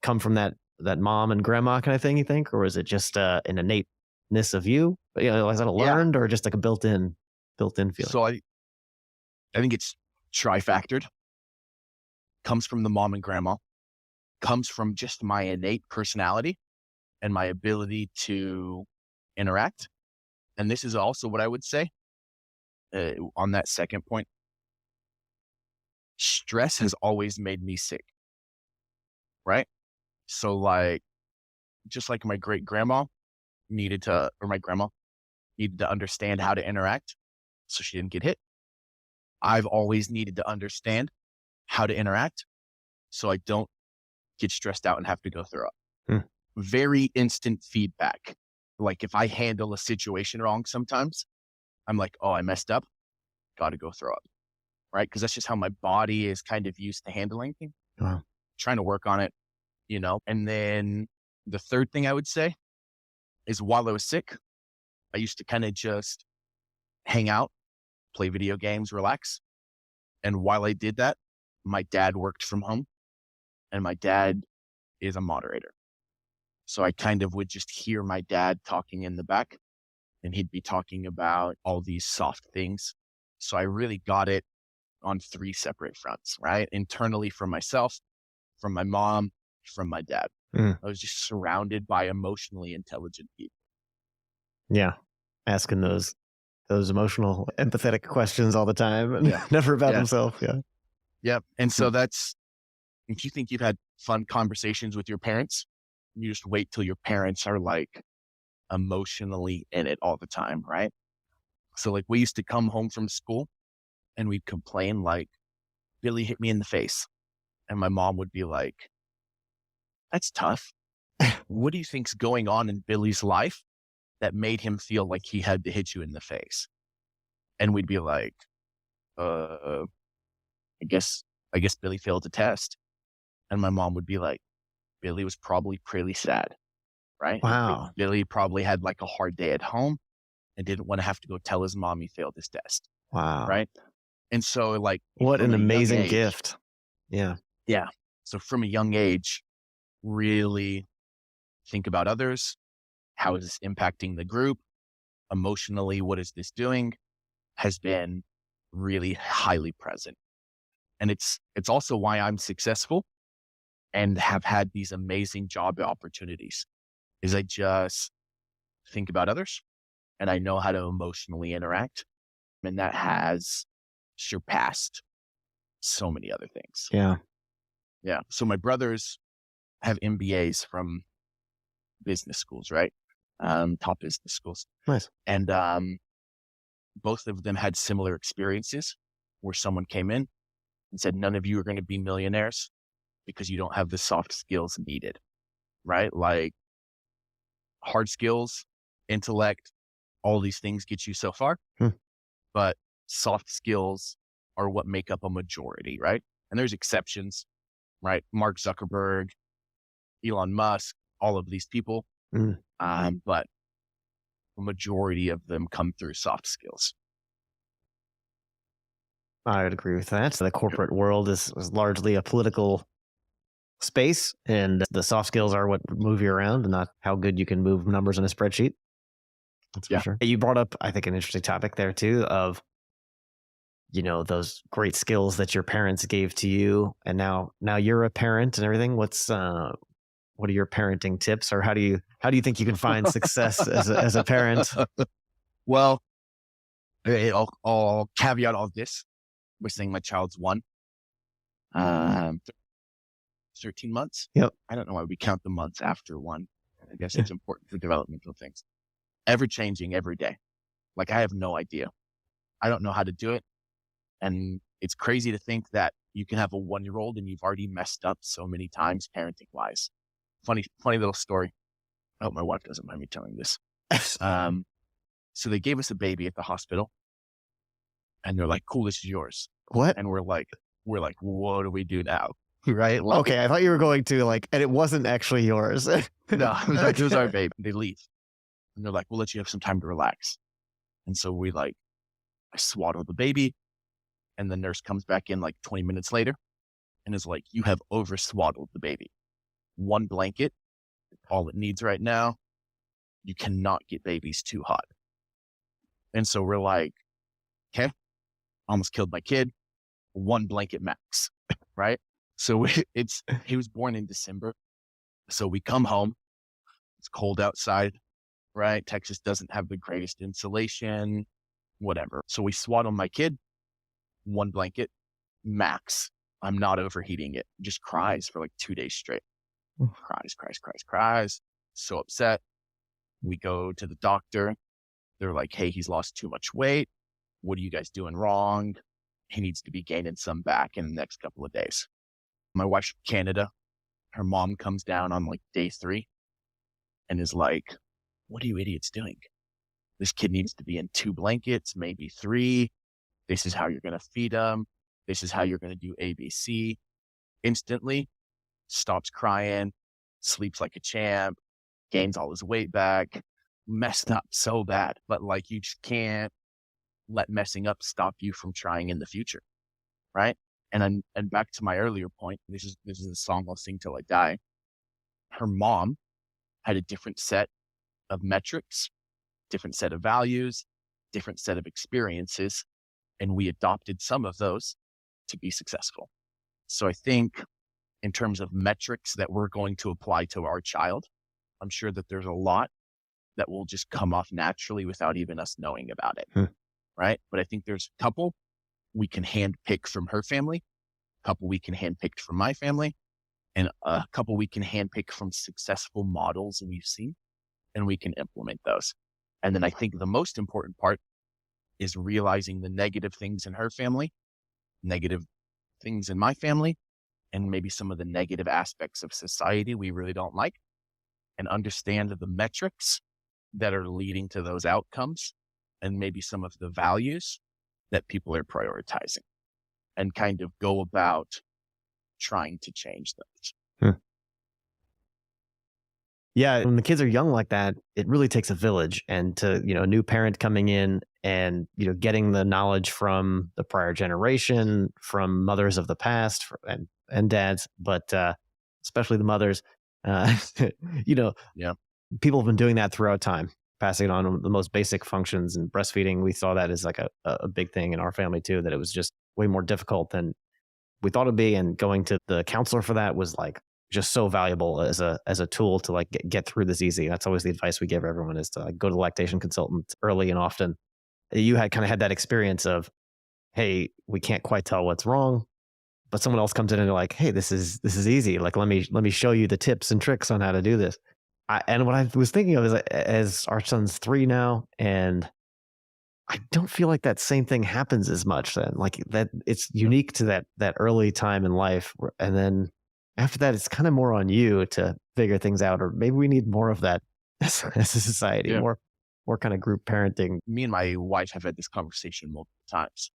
Speaker 1: come from that mom and grandma kind of thing, you think? Or is it just an innateness of you? You know, is that learned or just like a built-in feeling?
Speaker 2: So I think it's trifactored. Comes from the mom and grandma, comes from just my innate personality and my ability to interact. And this is also what I would say on that second point. Stress has always made me sick, right? So like, just like my great grandma my grandma needed to understand how to interact so she didn't get hit. I've always needed to understand how to interact so I don't get stressed out and have to go throw up. Very instant feedback. Like if I handle a situation wrong sometimes, I'm like, oh, I messed up. Got to go throw up. Right? Because that's just how my body is kind of used to handling things.
Speaker 1: Wow.
Speaker 2: Trying to work on it, you know. And then the third thing I would say is while I was sick, I used to kind of just hang out, play video games, relax. And while I did that, my dad worked from home and my dad is a moderator. So I kind of would just hear my dad talking in the back and he'd be talking about all these soft things. So I really got it on 3 separate fronts, right? Internally from myself, from my mom, from my dad. I was just surrounded by emotionally intelligent people.
Speaker 1: Yeah. Asking those emotional, empathetic questions all the time and never about himself. Yeah.
Speaker 2: Yep. And so that's, if you think you've had fun conversations with your parents, you just wait till your parents are like emotionally in it all the time, right? So like we used to come home from school and we'd complain like, Billy hit me in the face. And my mom would be like, that's tough. What do you think's going on in Billy's life that made him feel like he had to hit you in the face? And we'd be like, I guess Billy failed a test. And my mom would be like, Billy was probably pretty sad, right?
Speaker 1: Wow.
Speaker 2: Billy probably had like a hard day at home and didn't want to have to go tell his mom he failed his test.
Speaker 1: Wow.
Speaker 2: Right. And so like,
Speaker 1: what an amazing gift. Yeah.
Speaker 2: Yeah. So from a young age, really think about others. How is this impacting the group? Emotionally, what is this doing? Has been really highly present. And it's also why I'm successful and have had these amazing job opportunities is I just think about others and I know how to emotionally interact. And that has surpassed so many other things.
Speaker 1: Yeah.
Speaker 2: Yeah. So my brothers have MBAs from business schools, right? Top business schools.
Speaker 1: Nice.
Speaker 2: And both of them had similar experiences where someone came in and said, none of you are going to be millionaires because you don't have the soft skills needed, right? Like hard skills, intellect, all these things get you so far, but soft skills are what make up a majority, right? And there's exceptions, right? Mark Zuckerberg, Elon Musk, all of these people. But the majority of them come through soft skills.
Speaker 1: I would agree with that. So the corporate world is largely a political space, and the soft skills are what move you around and not how good you can move numbers in a spreadsheet. That's for sure. You brought up, I think, an interesting topic there too of, you know, those great skills that your parents gave to you. And now you're a parent and everything. What are your parenting tips, or how do you think you can find success as a parent?
Speaker 2: Well, I'll caveat all this by saying my child's 1, 13 months.
Speaker 1: Yep.
Speaker 2: I don't know why we count the months after 1. I guess it's important for developmental things. ever changing every day. Like I have no idea. I don't know how to do it. And it's crazy to think that you can have a 1-year-old and you've already messed up so many times parenting wise. Funny little story. I hope my wife doesn't mind me telling this. So they gave us a baby at the hospital and they're like, cool, this is yours.
Speaker 1: What?
Speaker 2: And we're like, what do we do now? Right? Like,
Speaker 1: Okay, I thought you were going to like, and it wasn't actually yours.
Speaker 2: no, it was like, it was our baby. They leave. And they're like, we'll let you have some time to relax. And so I swaddle the baby. And the nurse comes back in like 20 minutes later and is like, you have over swaddled the baby. 1 blanket, all it needs right now. You cannot get babies too hot. And so we're like, okay, almost killed my kid. 1 blanket max, right? So he was born in December. So we come home. It's cold outside, right? Texas doesn't have the greatest insulation, whatever. So we swaddle my kid, 1 blanket max. I'm not overheating it. Just cries for like 2 days straight. Cries. So upset. We go to the doctor. They're like, hey, he's lost too much weight. What are you guys doing wrong? He needs to be gaining some back in the next couple of days. My wife's from Canada. Her mom comes down on like day 3 and is like, what are you idiots doing? This kid needs to be in 2 blankets, maybe 3. This is how you're going to feed him. This is how you're going to do ABC. Instantly stops crying, sleeps like a champ, gains all his weight back, messed up so bad, but like you just can't let messing up stop you from trying in the future. Right. And back to my earlier point, this is a song I'll sing till I die. Her mom had a different set of metrics, different set of values, different set of experiences. And we adopted some of those to be successful. So I think in terms of metrics that we're going to apply to our child, I'm sure that there's a lot that will just come off naturally without even us knowing about it. Right. But I think there's a couple we can handpick from her family, a couple we can handpick from my family, and a couple we can handpick from successful models we've seen, and we can implement those. And then I think the most important part is realizing the negative things in her family, negative things in my family, and maybe some of the negative aspects of society we really don't like, and understand the metrics that are leading to those outcomes and maybe some of the values that people are prioritizing, and kind of go about trying to change those.
Speaker 1: Yeah, when the kids are young like that, it really takes a village, and to, a new parent coming in and, getting the knowledge from the prior generation, from mothers of the past and dads, but especially the mothers,
Speaker 2: Yeah.
Speaker 1: people have been doing that throughout time, passing it on the most basic functions, and breastfeeding. We saw that as like a big thing in our family too, that it was just way more difficult than we thought it'd be. And going to the counselor for that was like just so valuable as a tool to like get through this easy. That's always the advice we give everyone, is to like go to the lactation consultant early and often. You had that experience of, hey, we can't quite tell what's wrong, but someone else comes in and they're like, hey, this is easy. Like, let me show you the tips and tricks on how to do this. And what I was thinking of is, as our son's 3 now, and I don't feel like that same thing happens as much then. Like that, it's unique to that early time in life. And then after that, it's kind of more on you to figure things out, or maybe we need more of that as a society, more kind of group parenting.
Speaker 2: Me and my wife have had this conversation multiple times.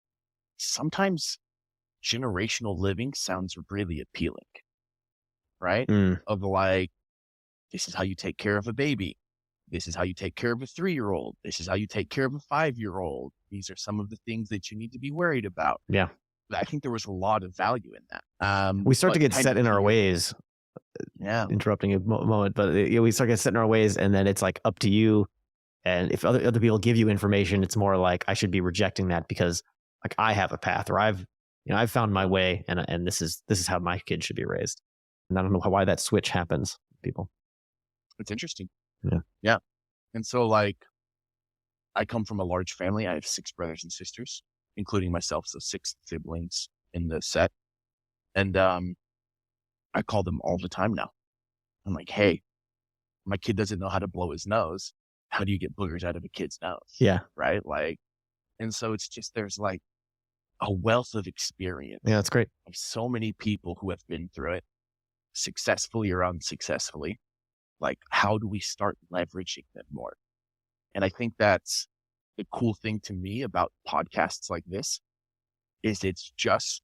Speaker 2: Sometimes generational living sounds really appealing, right? Of like, this is how you take care of a baby. This is how you take care of a 3-year-old. This is how you take care of a 5-year-old. These are some of the things that you need to be worried about.
Speaker 1: Yeah.
Speaker 2: I think there was a lot of value in that.
Speaker 1: We start to get set in our ways.
Speaker 2: Yeah.
Speaker 1: Interrupting a moment, but we start to get set in our ways, and then it's like up to you. And if other people give you information, it's more like, I should be rejecting that because like I have a path, or I've found my way, and this is how my kid should be raised. And I don't know why that switch happens, people.
Speaker 2: It's interesting.
Speaker 1: Yeah.
Speaker 2: Yeah. And so like, I come from a large family. I have 6 brothers and sisters, including myself. So 6 siblings in the set. And I call them all the time now. I'm like, hey, my kid doesn't know how to blow his nose. how do you get boogers out of a kid's nose?
Speaker 1: Yeah.
Speaker 2: Right. Like, and so it's just, there's like a wealth of experience
Speaker 1: Yeah, that's great.
Speaker 2: of so many people who have been through it successfully or unsuccessfully. Like, how do we start leveraging them more? And I think that's the cool thing to me about podcasts like this is it's just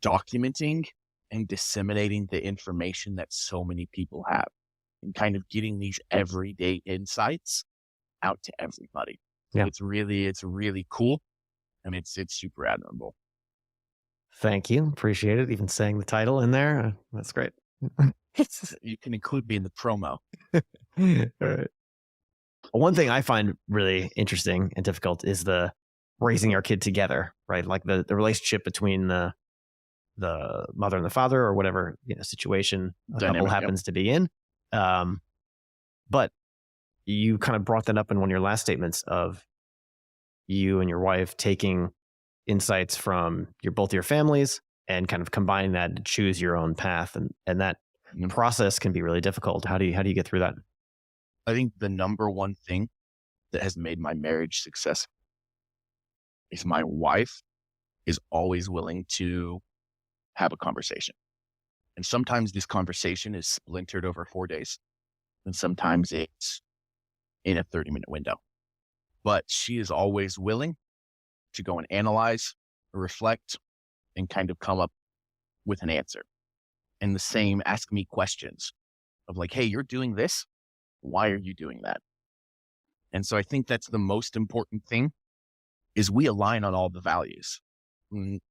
Speaker 2: documenting and disseminating the information that so many people have and kind of getting these everyday insights out to everybody.
Speaker 1: Yeah.
Speaker 2: It's really cool. And it's super admirable.
Speaker 1: Thank you. Appreciate it. Even saying the title in there. That's great.
Speaker 2: You can include me in the promo.
Speaker 1: All right. One thing I find really interesting and difficult is the raising our kid together, right? Like the relationship between the mother and the father or whatever, situation a couple happens to be in. But you kind of brought that up in one of your last statements of you and your wife taking insights from both your families and kind of combining that to choose your own path. And that process can be really difficult. How do you get through that?
Speaker 2: I think the number one thing that has made my marriage successful is my wife is always willing to have a conversation. And sometimes this conversation is splintered over 4 days. And sometimes it's in a 30-minute window. But she is always willing to go and analyze, reflect, and kind of come up with an answer. And the same, ask me questions of like, hey, you're doing this. Why are you doing that? And so I think that's the most important thing is we align on all the values. 95%,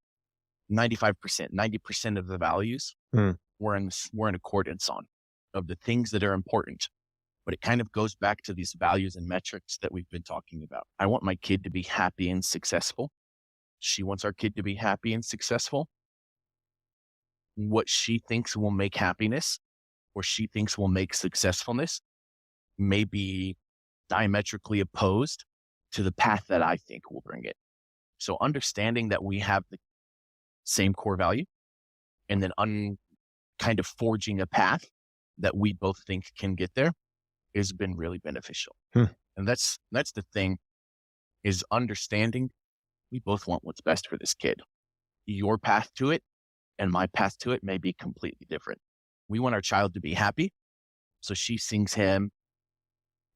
Speaker 2: 90% of the values we're in accordance on of the things that are important. But it kind of goes back to these values and metrics that we've been talking about. I want my kid to be happy and successful. She wants our kid to be happy and successful. What she thinks will make happiness or she thinks will make successfulness may be diametrically opposed to the path that I think will bring it. So understanding that we have the same core value and then kind of forging a path that we both think can get there has been really beneficial. And that's the thing is understanding we both want what's best for this kid. Your path to it and my path to it may be completely different. We want our child to be happy. So she sings him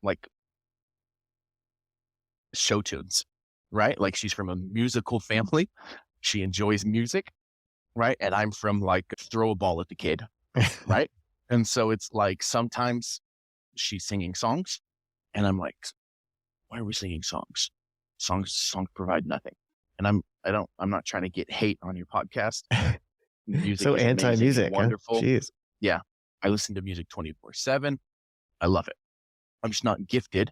Speaker 2: like show tunes, right? Like she's from a musical family. She enjoys music, right? And I'm from like throw a ball at the kid, right? And so it's like sometimes she's singing songs and I'm like, why are we singing songs? Songs provide nothing. And I'm not trying to get hate on your podcast. Music
Speaker 1: so
Speaker 2: is amazing,
Speaker 1: anti-music,
Speaker 2: wonderful.
Speaker 1: Huh? Jeez.
Speaker 2: Yeah. I listen to music 24/7. I love it. I'm just not gifted.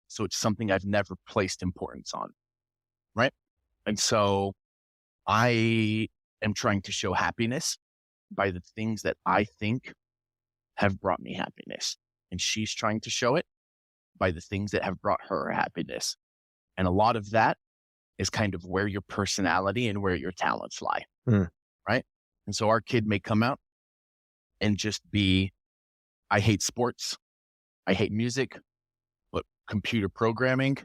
Speaker 2: So it's something I've never placed importance on. Right. And so I am trying to show happiness by the things that I think have brought me happiness. And she's trying to show it by the things that have brought her happiness. And a lot of that is kind of where your personality and where your talents lie. Right. And so our kid may come out and just be, I hate sports. I hate music, but computer programming,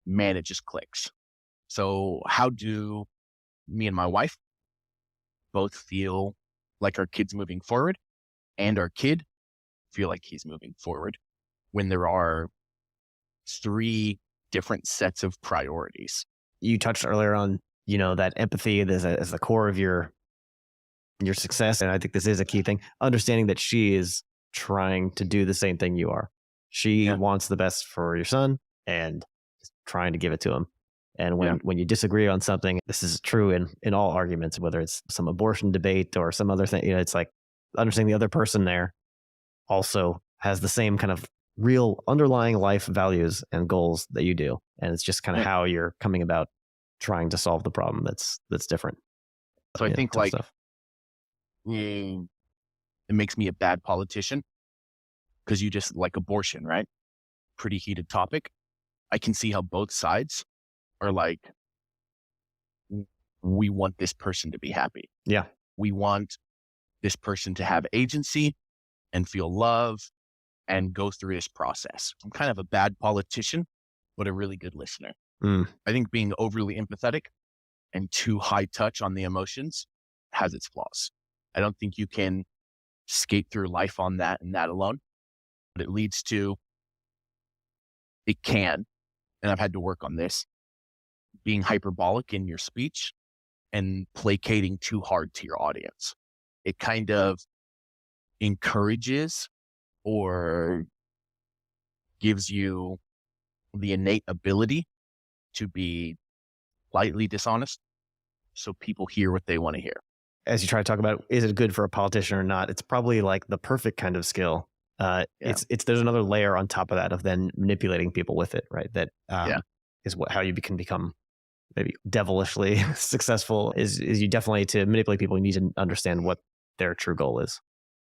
Speaker 2: man, it just clicks. So how do me and my wife both feel like our kid's moving forward and our kid feel like he's moving forward when there are 3 different sets of priorities?
Speaker 1: You touched earlier on, that empathy as the core of your success. And I think this is a key thing, understanding that she is trying to do the same thing you are. She wants the best for your son and is trying to give it to him. And when you disagree on something, this is true in all arguments, whether it's some abortion debate or some other thing, it's like understanding the other person there also has the same kind of real underlying life values and goals that you do. And it's just kind of how you're coming about trying to solve the problem that's different.
Speaker 2: So I think like it makes me a bad politician because you just like abortion, right? Pretty heated topic. I can see how both sides are like, we want this person to be happy.
Speaker 1: Yeah.
Speaker 2: We want this person to have agency and feel love and go through this process. I'm kind of a bad politician, but a really good listener.
Speaker 1: Mm.
Speaker 2: I think being overly empathetic and too high touch on the emotions has its flaws. I don't think you can skate through life on that and that alone, but it can, and I've had to work on this, being hyperbolic in your speech and placating too hard to your audience. It kind of encourages or gives you the innate ability to be slightly dishonest so people hear what they want to hear.
Speaker 1: As you try to talk about, is it good for a politician or not? It's probably like the perfect kind of skill. There's another layer on top of that of then manipulating people with it, right? That is how you can become maybe devilishly successful. Is you definitely, to manipulate people, you need to understand what their true goal is.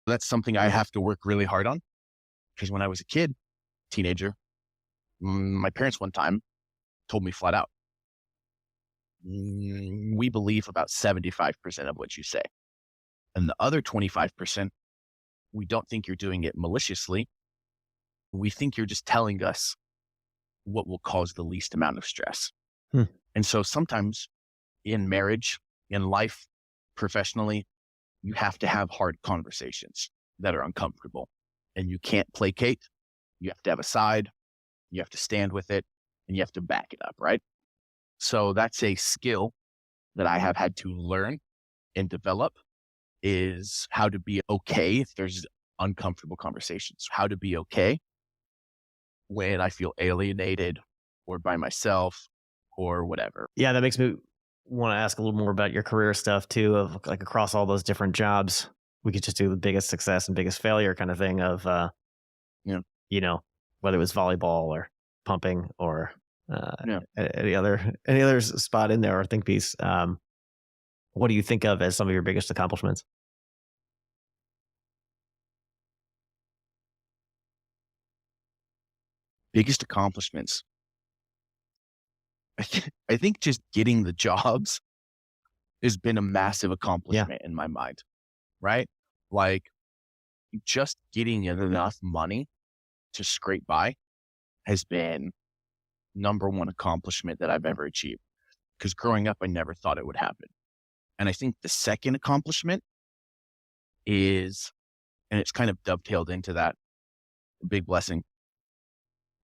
Speaker 2: That's something I have to work really hard on, because when I was a kid, teenager, my parents one time told me flat out, we believe about 75% of what you say. And the other 25%, we don't think you're doing it maliciously. We think you're just telling us what will cause the least amount of stress. And so sometimes in marriage, in life, professionally, you have to have hard conversations that are uncomfortable, and you can't placate. You have to have a side, you have to stand with it, and you have to back it up, right? So that's a skill that I have had to learn and develop, is how to be okay if there's uncomfortable conversations, how to be okay when I feel alienated or by myself or whatever.
Speaker 1: Yeah, that makes me want to ask a little more about your career stuff too, of like across all those different jobs. We could just do the biggest success and biggest failure kind of thing of, whether it was volleyball or pumping or any other spot in there or think piece. What do you think of as some of your biggest accomplishments?
Speaker 2: Biggest accomplishments. I think just getting the jobs has been a massive accomplishment in my mind, right? Like just getting enough money to scrape by has been number one accomplishment that I've ever achieved. Because growing up, I never thought it would happen. And I think the second accomplishment is, and it's kind of dovetailed into that, a big blessing,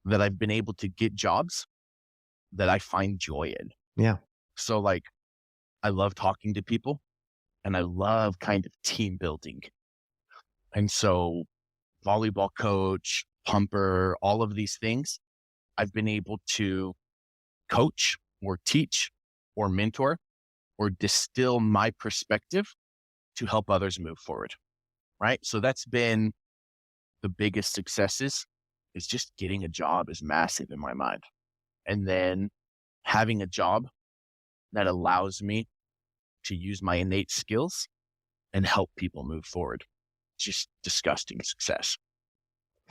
Speaker 2: that I've been able to get jobs that I find joy in.
Speaker 1: Yeah.
Speaker 2: So like, I love talking to people and I love kind of team building. And so volleyball coach, pumper, all of these things, I've been able to coach or teach or mentor or distill my perspective to help others move forward. Right. So that's been the biggest successes, is just getting a job is massive in my mind. And then having a job that allows me to use my innate skills and help people move forward. Just disgusting success.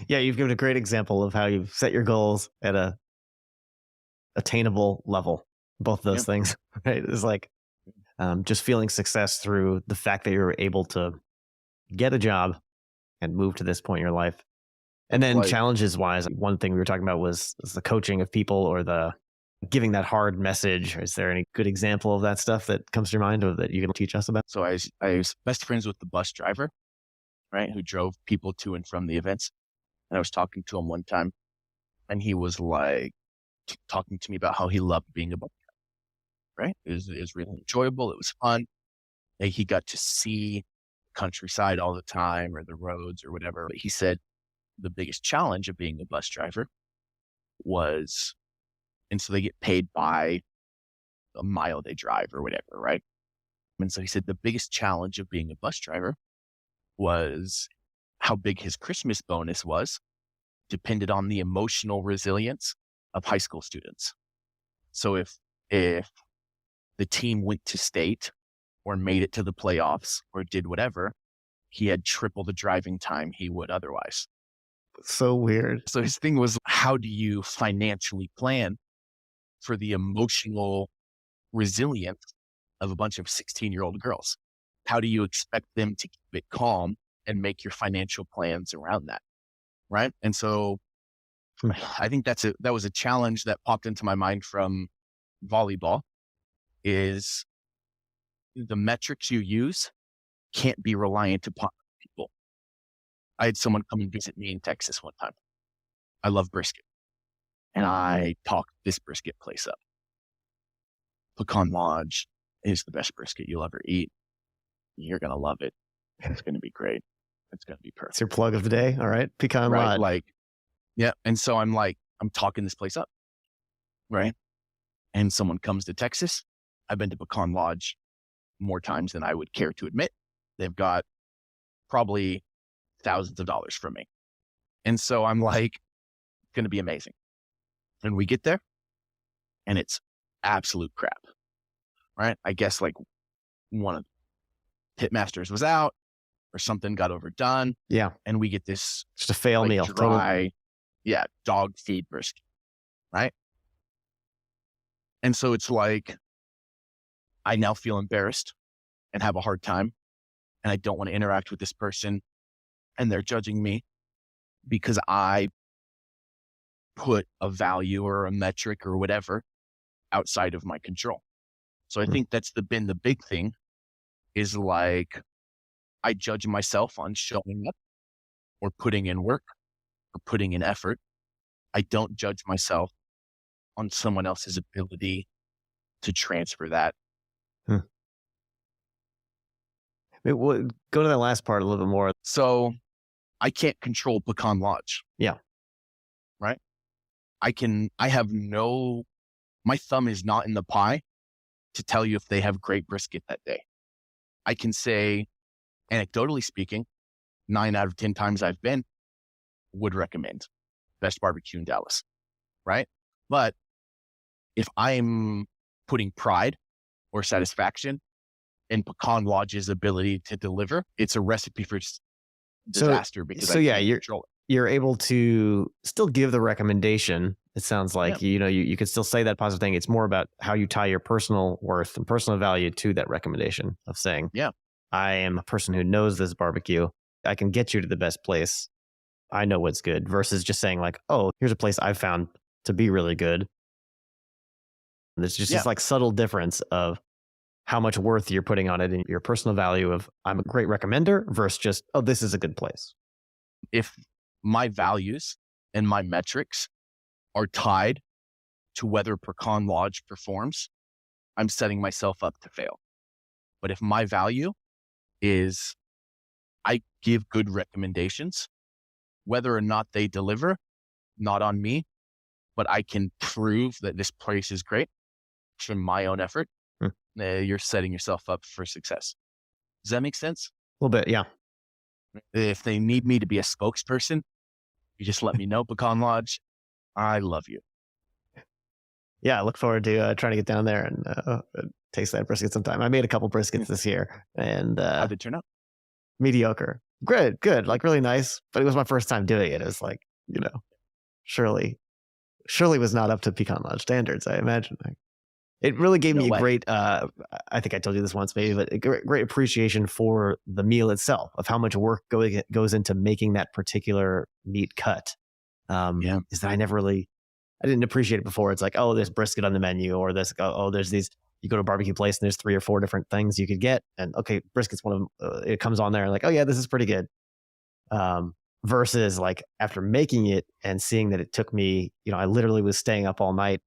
Speaker 1: Yeah, you've given a great example of how you've set your goals at a attainable level. Both of those things, right? It's like just feeling success through the fact that you're able to get a job and move to this point in your life. And then challenges wise, one thing we were talking about was the coaching of people or the giving that hard message. Is there any good example of that stuff that comes to your mind or that you can teach us about?
Speaker 2: So I was best friends with the bus driver, right, who drove people to and from the events. And I was talking to him one time and he was like talking to me about how he loved being a bus driver, right? It was really enjoyable. It was fun. And he got to see countryside all the time or the roads or whatever. But he said the biggest challenge of being a bus driver was, and so they get paid by a mile they drive or whatever, right? And so he said the biggest challenge of being a bus driver was how big his Christmas bonus was, depended on the emotional resilience of high school students. So if the team went to state or made it to the playoffs or did whatever, he had triple the driving time he would otherwise.
Speaker 1: So weird.
Speaker 2: So his thing was, how do you financially plan for the emotional resilience of a bunch of 16-year-old girls? How do you expect them to keep it calm and make your financial plans around that? right? And so I think that was a challenge that popped into my mind from volleyball is the metrics you use can't be reliant upon people. I had someone come and visit me in Texas one time. I love brisket. And I talked this brisket place up. Pecan Lodge is the best brisket you'll ever eat. You're going to love it. It's going to be great. It's going to be perfect.
Speaker 1: It's your plug of the day. All right. Pecan Lodge.
Speaker 2: Like, yeah. And so I'm talking this place up. Right. And someone comes to Texas. I've been to Pecan Lodge more times than I would care to admit. They've got probably thousands of dollars from me. And so I'm like, going to be amazing. And we get there and it's absolute crap. Right. I guess like one of the pitmasters was out or something got overdone.
Speaker 1: Yeah.
Speaker 2: And we get this
Speaker 1: just a fail meal.
Speaker 2: Dry, dog feed brisket. Right. And so it's like, I now feel embarrassed and have a hard time. And I don't want to interact with this person. And they're judging me because I put a value or a metric or whatever outside of my control. So I think that's been the big thing is like, I judge myself on showing up or putting in work or putting in effort. I don't judge myself on someone else's ability to transfer that.
Speaker 1: We'll go to that last part a little bit more.
Speaker 2: So I can't control Pecan Lodge.
Speaker 1: Yeah.
Speaker 2: Right. My thumb is not in the pie to tell you if they have great brisket that day. I can say, anecdotally speaking, 9 out of 10 times I've been, would recommend best barbecue in Dallas. Right. But if I'm putting pride or satisfaction in Pecan Lodge's ability to deliver, it's a recipe for disaster because I can't control it.
Speaker 1: You're able to still give the recommendation. It sounds like, you could still say that positive thing. It's more about how you tie your personal worth and personal value to that recommendation of saying, I am a person who knows this barbecue. I can get you to the best place. I know what's good versus just saying like, oh, here's a place I've found to be really good. There's just this like subtle difference of how much worth you're putting on it and your personal value of I'm a great recommender versus just, oh, this is a good place.
Speaker 2: If my values and my metrics are tied to whether Pecan Lodge performs, I'm setting myself up to fail. But if my value is I give good recommendations, whether or not they deliver, not on me, but I can prove that this place is great from my own effort, you're setting yourself up for success. Does that make sense?
Speaker 1: A little bit, yeah.
Speaker 2: If they need me to be a spokesperson, you just let me know, Pecan Lodge. I love you.
Speaker 1: Yeah, I look forward to trying to get down there and taste that brisket sometime. I made a couple briskets this year, and
Speaker 2: how'd it turn out?
Speaker 1: Mediocre. Good, like really nice. But it was my first time doing it. It was like, surely was not up to Pecan Lodge standards, I imagine. It really gave me a great, I think I told you this once maybe, but a great appreciation for the meal itself, of how much work goes into making that particular meat cut. Is that I didn't appreciate it before. It's like, oh, there's brisket on the menu, or there's these, you go to a barbecue place and there's 3 or 4 different things you could get. And okay, brisket's one of them. It comes on there and like, oh yeah, this is pretty good. Versus like after making it and seeing that it took me, I literally was staying up all night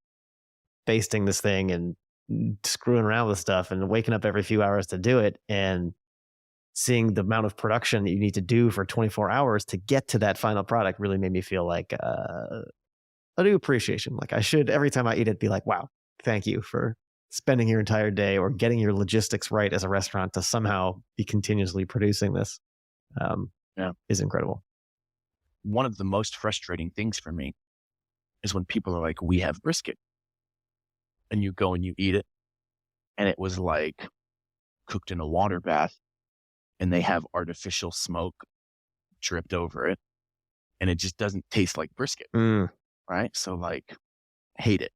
Speaker 1: basting this thing and screwing around with stuff and waking up every few hours to do it, and seeing the amount of production that you need to do for 24 hours to get to that final product really made me feel like a new appreciation. Like I should, every time I eat it, be like, wow, thank you for spending your entire day or getting your logistics right as a restaurant to somehow be continuously producing this. Is incredible.
Speaker 2: One of the most frustrating things for me is when people are like, we have brisket. And you go and you eat it, and it was like cooked in a water bath, and they have artificial smoke dripped over it, and it just doesn't taste like brisket. Right? So like, hate it,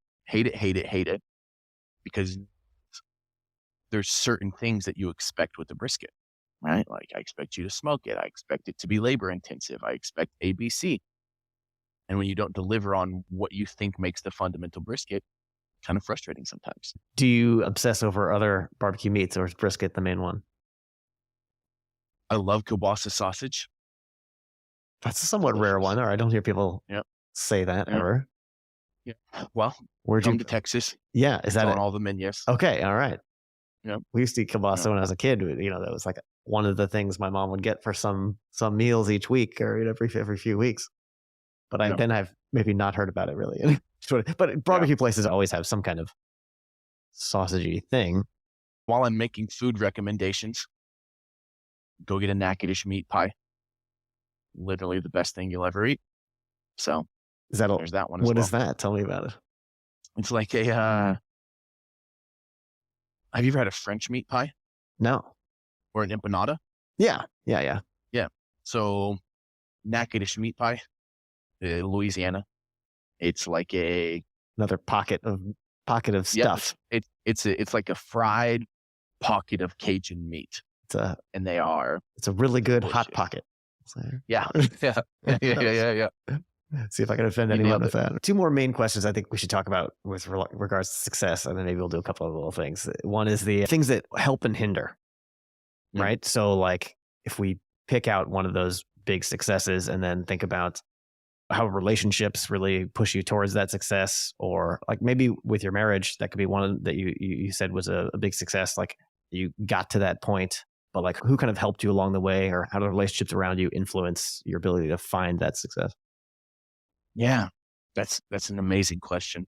Speaker 2: because there's certain things that you expect with the brisket, right? Like I expect you to smoke it. I expect it to be labor intensive. I expect ABC. And when you don't deliver on what you think makes the fundamental brisket, kind of frustrating sometimes.
Speaker 1: Do you obsess over other barbecue meats, or is brisket the main one?
Speaker 2: I love kielbasa sausage.
Speaker 1: That's a somewhat rare
Speaker 2: Delicious.
Speaker 1: one, or I don't hear people
Speaker 2: Yep.
Speaker 1: say that
Speaker 2: Yep.
Speaker 1: ever.
Speaker 2: Yeah. Well,
Speaker 1: Where'd
Speaker 2: come
Speaker 1: you?
Speaker 2: to Texas.
Speaker 1: Yeah, is
Speaker 2: It's
Speaker 1: that
Speaker 2: on
Speaker 1: it?
Speaker 2: all the menus.
Speaker 1: Okay, all right.
Speaker 2: Yep.
Speaker 1: We used to eat kielbasa
Speaker 2: Yep.
Speaker 1: when I was a kid. You know, that was like one of the things my mom would get for some meals each week or every few weeks. But
Speaker 2: Yep.
Speaker 1: then I've maybe not heard about it really. But barbecue places always have some kind of sausagey thing.
Speaker 2: While I'm making food recommendations, go get a Natchitoches meat pie. Literally the best thing you'll ever eat. So
Speaker 1: Is that
Speaker 2: there's that one as
Speaker 1: what
Speaker 2: well.
Speaker 1: is that? Tell me about it.
Speaker 2: It's like a, have you ever had a French meat pie
Speaker 1: No.
Speaker 2: or an empanada?
Speaker 1: Yeah.
Speaker 2: So Natchitoches meat pie, Louisiana. It's like
Speaker 1: Another pocket of stuff.
Speaker 2: It's like a fried pocket of Cajun meat, and they are.
Speaker 1: It's a really good
Speaker 2: delicious.
Speaker 1: hot pocket.
Speaker 2: Yeah. Yeah.
Speaker 1: See if I can offend
Speaker 2: You
Speaker 1: anyone
Speaker 2: nailed
Speaker 1: with that. Two more main questions I think we should talk about with regards to success, and then maybe we'll do a couple of little things. One is the things that help and hinder, right? So like if we pick out one of those big successes and then think about how relationships really push you towards that success, or like maybe with your marriage, that could be one that you said was a big success. Like you got to that point, but like who kind of helped you along the way, or how do the relationships around you influence your ability to find that success?
Speaker 2: Yeah. That's an amazing question.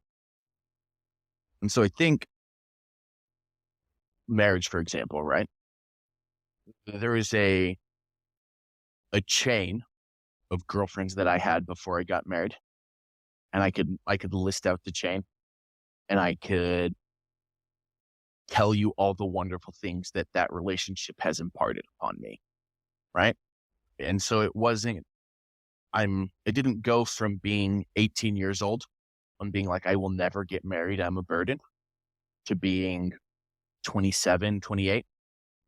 Speaker 2: And so I think marriage, for example, right? There is a chain of girlfriends that I had before I got married. And I could list out the chain, and I could tell you all the wonderful things that relationship has imparted upon me. Right. And so it didn't go from being 18 years old and being like, I will never get married, I'm a burden, to being 27, 28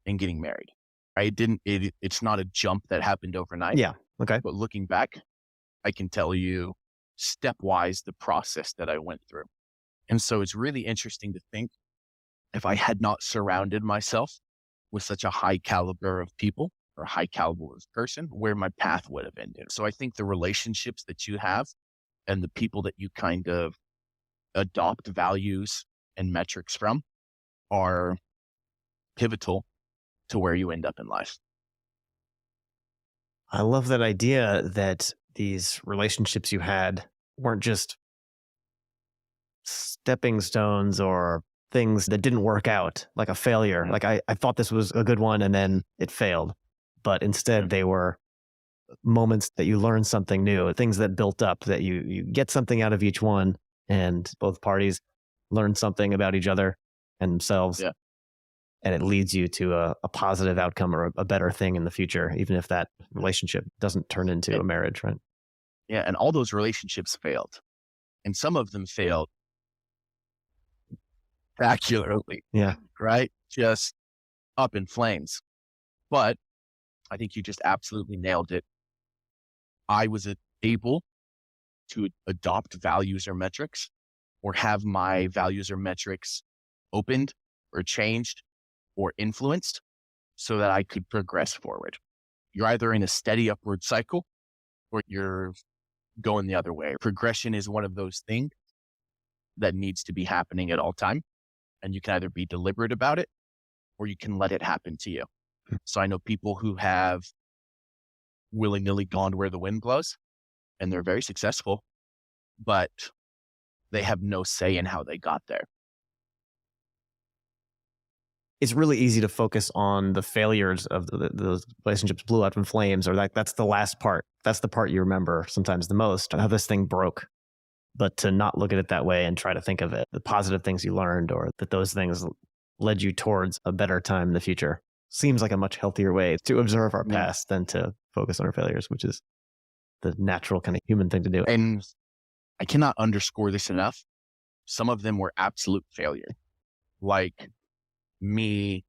Speaker 2: and getting married. It's not a jump that happened overnight.
Speaker 1: Yeah. Okay.
Speaker 2: But looking back, I can tell you stepwise the process that I went through. And so it's really interesting to think, if I had not surrounded myself with such a high caliber of people or high caliber of person, where my path would have ended. So I think the relationships that you have and the people that you kind of adopt values and metrics from are pivotal to where you end up in life.
Speaker 1: I love that idea that these relationships you had weren't just stepping stones or things that didn't work out, like a failure.
Speaker 2: Mm-hmm.
Speaker 1: Like I thought this was a good one and then it failed. But instead they were moments that you learned something new, things that built up, that you get something out of each one, and both parties learn something about each other and themselves.
Speaker 2: Yeah.
Speaker 1: And it leads you to a positive outcome or a better thing in the future, even if that relationship doesn't turn into a marriage, right?
Speaker 2: Yeah. And all those relationships failed. And some of them failed spectacularly.
Speaker 1: Yeah.
Speaker 2: Right? Just up in flames. But I think you just absolutely nailed it. I was able to adopt values or metrics, or have my values or metrics opened or changed or influenced so that I could progress forward. You're either in a steady upward cycle or you're going the other way. Progression is one of those things that needs to be happening at all time. And you can either be deliberate about it or you can let it happen to you. So I know people who have willy-nilly gone where the wind blows, and they're very successful, but they have no say in how they got there.
Speaker 1: It's really easy to focus on the failures of those relationships blew up in flames, or that's the last part. That's the part you remember sometimes the most, how this thing broke. But to not look at it that way and try to think of it, the positive things you learned, or that those things led you towards a better time in the future, seems like a much healthier way to observe our past than to focus on our failures, which is the natural kind of human thing to do.
Speaker 2: And I cannot underscore this enough. Some of them were absolute failure. Like me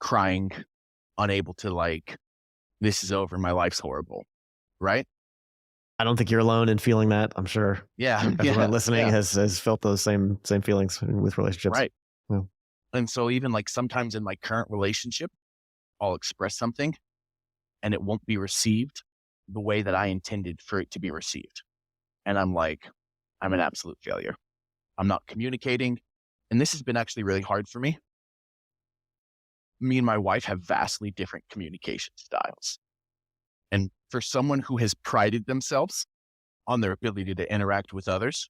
Speaker 2: crying, unable to this is over, my life's horrible, right?
Speaker 1: I don't think you're alone in feeling that. I'm sure
Speaker 2: Yeah.
Speaker 1: everyone listening
Speaker 2: yeah.
Speaker 1: has felt those same feelings with relationships.
Speaker 2: Right.
Speaker 1: Yeah.
Speaker 2: And so even like sometimes in my current relationship, I'll express something and it won't be received the way that I intended for it to be received. And I'm like, I'm an absolute failure. I'm not communicating. And this has been actually really hard for me. Me and my wife have vastly different communication styles. And for someone who has prided themselves on their ability to interact with others,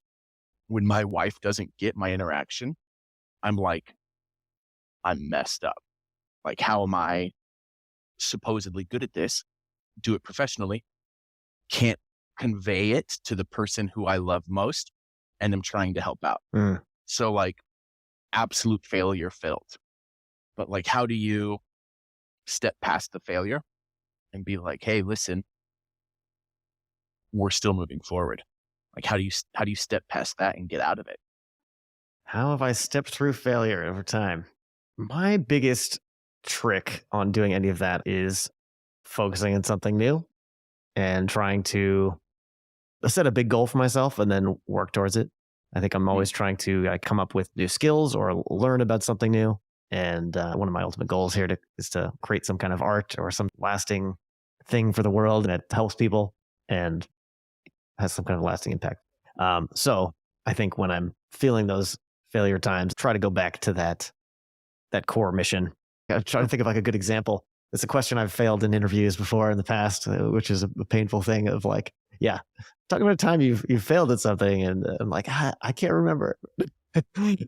Speaker 2: when my wife doesn't get my interaction, I'm like, I'm messed up. Like, how am I supposedly good at this? Do it professionally, can't convey it to the person who I love most, and I'm trying to help out. So like, absolute failure felt. But like, how do you step past the failure and be like, hey, listen, we're still moving forward? Like, how do you step past that and get out of it?
Speaker 1: How have I stepped through failure over time? My biggest trick on doing any of that is focusing on something new and trying to set a big goal for myself and then work towards it. I think I'm always trying to come up with new skills or learn about something new. And one of my ultimate goals here is to create some kind of art or some lasting thing for the world that helps people and has some kind of lasting impact. So I think when I'm feeling those failure times, try to go back to that core mission. I'm trying to think of like a good example. It's a question I've failed in interviews before in the past, which is a painful thing of like, yeah, talking about a time you've failed at something, and I'm like, I can't remember. Maybe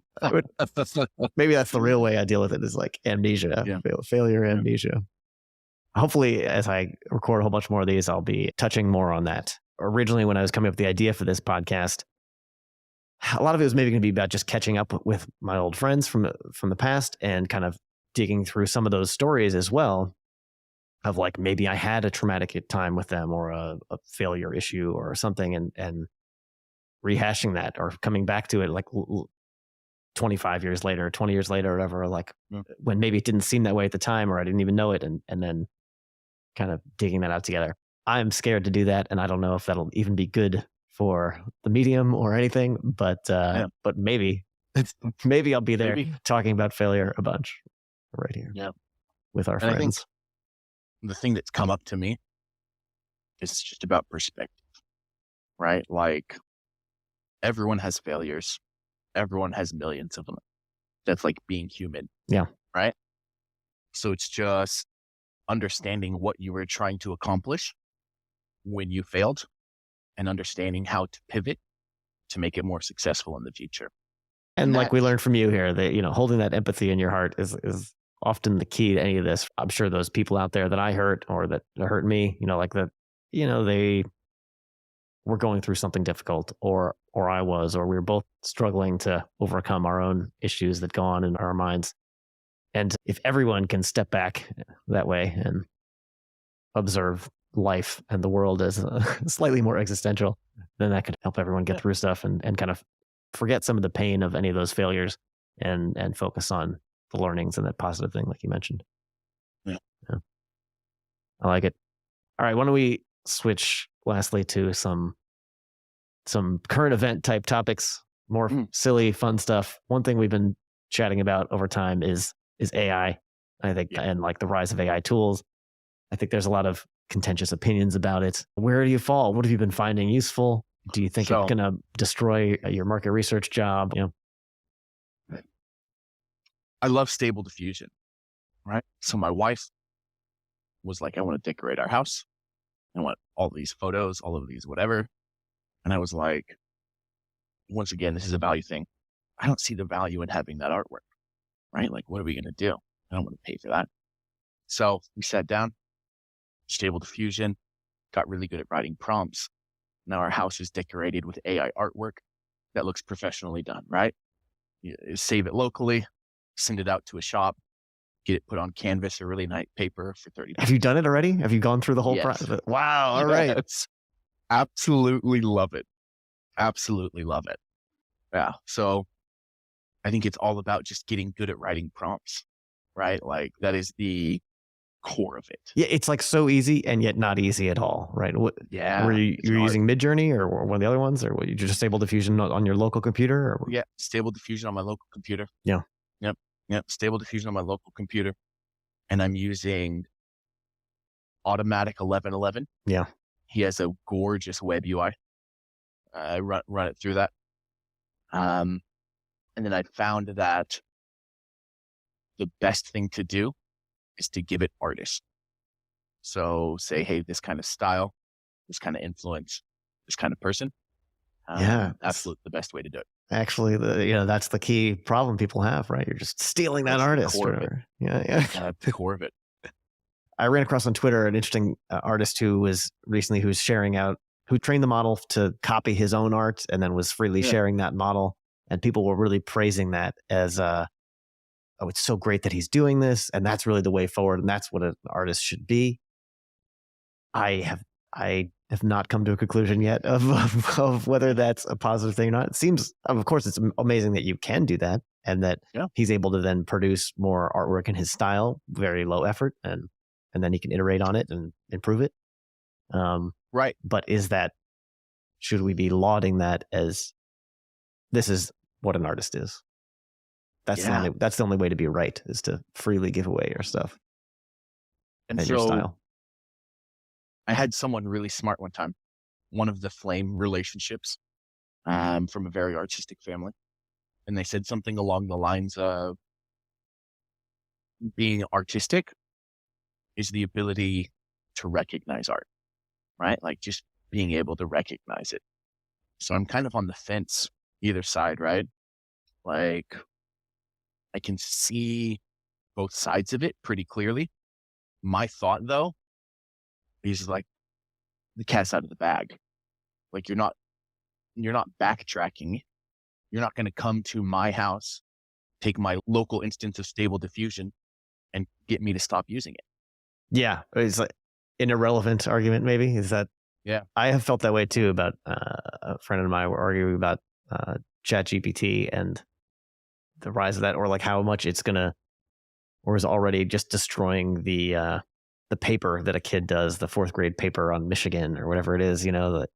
Speaker 1: that's the real way I deal with it, is like amnesia, failure amnesia. Hopefully, as I record a whole bunch more of these, I'll be touching more on that. Originally, when I was coming up with the idea for this podcast, a lot of it was maybe going to be about just catching up with my old friends from the past and kind of digging through some of those stories as well, of like, maybe I had a traumatic time with them or a failure issue or something, and rehashing that or coming back to it like 25 years later, 20 years later, or whatever, like when maybe it didn't seem that way at the time or I didn't even know it, and then kind of digging that out together. I'm scared to do that, and I don't know if that'll even be good for the medium or anything, but maybe I'll be there talking about failure a bunch right here with our friends. I think
Speaker 2: the thing that's come up to me is just about perspective, right? Like, everyone has failures. Everyone has millions of them. That's like being human.
Speaker 1: Yeah.
Speaker 2: Right? So it's just understanding what you were trying to accomplish when you failed and understanding how to pivot to make it more successful in the future.
Speaker 1: And like we learned from you here, that, holding that empathy in your heart is often the key to any of this. I'm sure those people out there that I hurt or that hurt me, like that, they were going through something difficult, or I was, or we were both struggling to overcome our own issues that go on in our minds. And if everyone can step back that way and observe life and the world as slightly more existential, then that could help everyone get through stuff and kind of forget some of the pain of any of those failures and focus on the learnings and that positive thing, like you mentioned.
Speaker 2: Yeah.
Speaker 1: I like it. All right. Why don't we switch lastly to some current event type topics, more silly, fun stuff. One thing we've been chatting about over time is AI, I think, and like the rise of AI tools. I think there's a lot of contentious opinions about it. Where do you fall? What have you been finding useful? Do you think it's going to destroy your market research job?
Speaker 2: I love stable diffusion, right? So my wife was like, I want to decorate our house. I want all these photos, all of these, whatever. And I was like, once again, this is a value thing. I don't see the value in having that artwork, right? Like, what are we going to do? I don't want to pay for that. So we sat down, stable diffusion, got really good at writing prompts. Now our house is decorated with AI artwork that looks professionally done, right? You save it locally, send it out to a shop, get it put on canvas or really nice paper for $30.
Speaker 1: Have you done it already? Have you gone through the whole process? Wow. All right.
Speaker 2: Absolutely love it. Absolutely love it. Yeah. So I think it's all about just getting good at writing prompts, right? Like, that is the core of it.
Speaker 1: Yeah, it's like so easy and yet not easy at all, right?
Speaker 2: Yeah.
Speaker 1: Were you using Midjourney or one of the other ones, or were you just Stable Diffusion on your local computer? Or?
Speaker 2: Yeah, Stable Diffusion on my local computer.
Speaker 1: Yeah.
Speaker 2: Yep. Stable Diffusion on my local computer. And I'm using Automatic 1111.
Speaker 1: Yeah.
Speaker 2: He has a gorgeous web UI. I run it through that. And then I found that the best thing to do is to give it artists. So say, hey, this kind of style, this kind of influence, this kind of person. Absolutely the best way to do it.
Speaker 1: Actually, that's the key problem people have, right? You're just stealing that artist.
Speaker 2: That's the core of it.
Speaker 1: I ran across on Twitter an interesting artist who trained the model to copy his own art and then was freely sharing that model. And people were really praising that as, oh, it's so great that he's doing this. And that's really the way forward. And that's what an artist should be. I have not come to a conclusion yet of whether that's a positive thing or not. It seems, of course, it's amazing that you can do that and that he's able to then produce more artwork in his style, very low effort, and then he can iterate on it and improve it.
Speaker 2: Right.
Speaker 1: But should we be lauding that as this is what an artist is? That's the only way to be right, is to freely give away your stuff and your style.
Speaker 2: I had someone really smart one time, one of the flame relationships, from a very artistic family. And they said something along the lines of being artistic is the ability to recognize art, right? Like just being able to recognize it. So I'm kind of on the fence either side, right? Like I can see both sides of it pretty clearly. My thought though is like the cat's out of the bag. Like you're not backtracking. You're not going to come to my house, take my local instance of Stable Diffusion and get me to stop using it.
Speaker 1: Yeah. It's like an irrelevant argument, maybe. Is that?
Speaker 2: Yeah.
Speaker 1: I have felt that way too about a friend and I were arguing about ChatGPT and the rise of that, or like how much it's gonna, or is already just destroying the paper that a kid does, the 4th grade paper on Michigan or whatever it is, that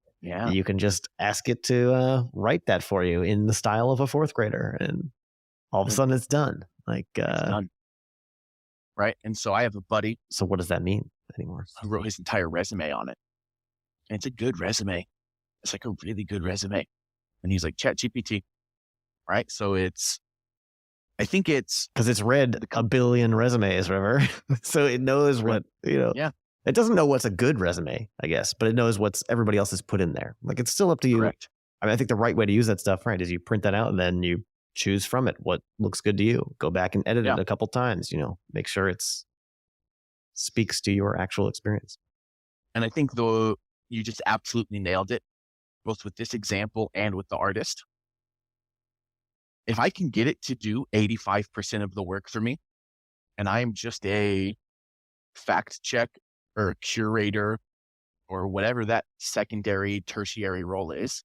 Speaker 1: you can just ask it to write that for you in the style of a 4th grader, and all of a sudden it's done. Like
Speaker 2: it's done. Right. And so I have a buddy.
Speaker 1: So what does that mean anymore?
Speaker 2: Who wrote his entire resume on it. And it's a good resume. It's like a really good resume. And he's like, ChatGPT. Right. So I think it's
Speaker 1: because it's read a billion resumes, remember? So it knows what,
Speaker 2: Yeah.
Speaker 1: It doesn't know what's a good resume, I guess, but it knows what's everybody else has put in there. Like it's still up to you.
Speaker 2: Correct.
Speaker 1: I mean, I think the right way to use that stuff, right, is you print that out and then you choose from it what looks good to you. Go back and edit it a couple times, make sure it's speaks to your actual experience.
Speaker 2: And I think though you just absolutely nailed it, both with this example and with the artist. If I can get it to do 85% of the work for me, and I am just a fact check or a curator or whatever that secondary, tertiary role is,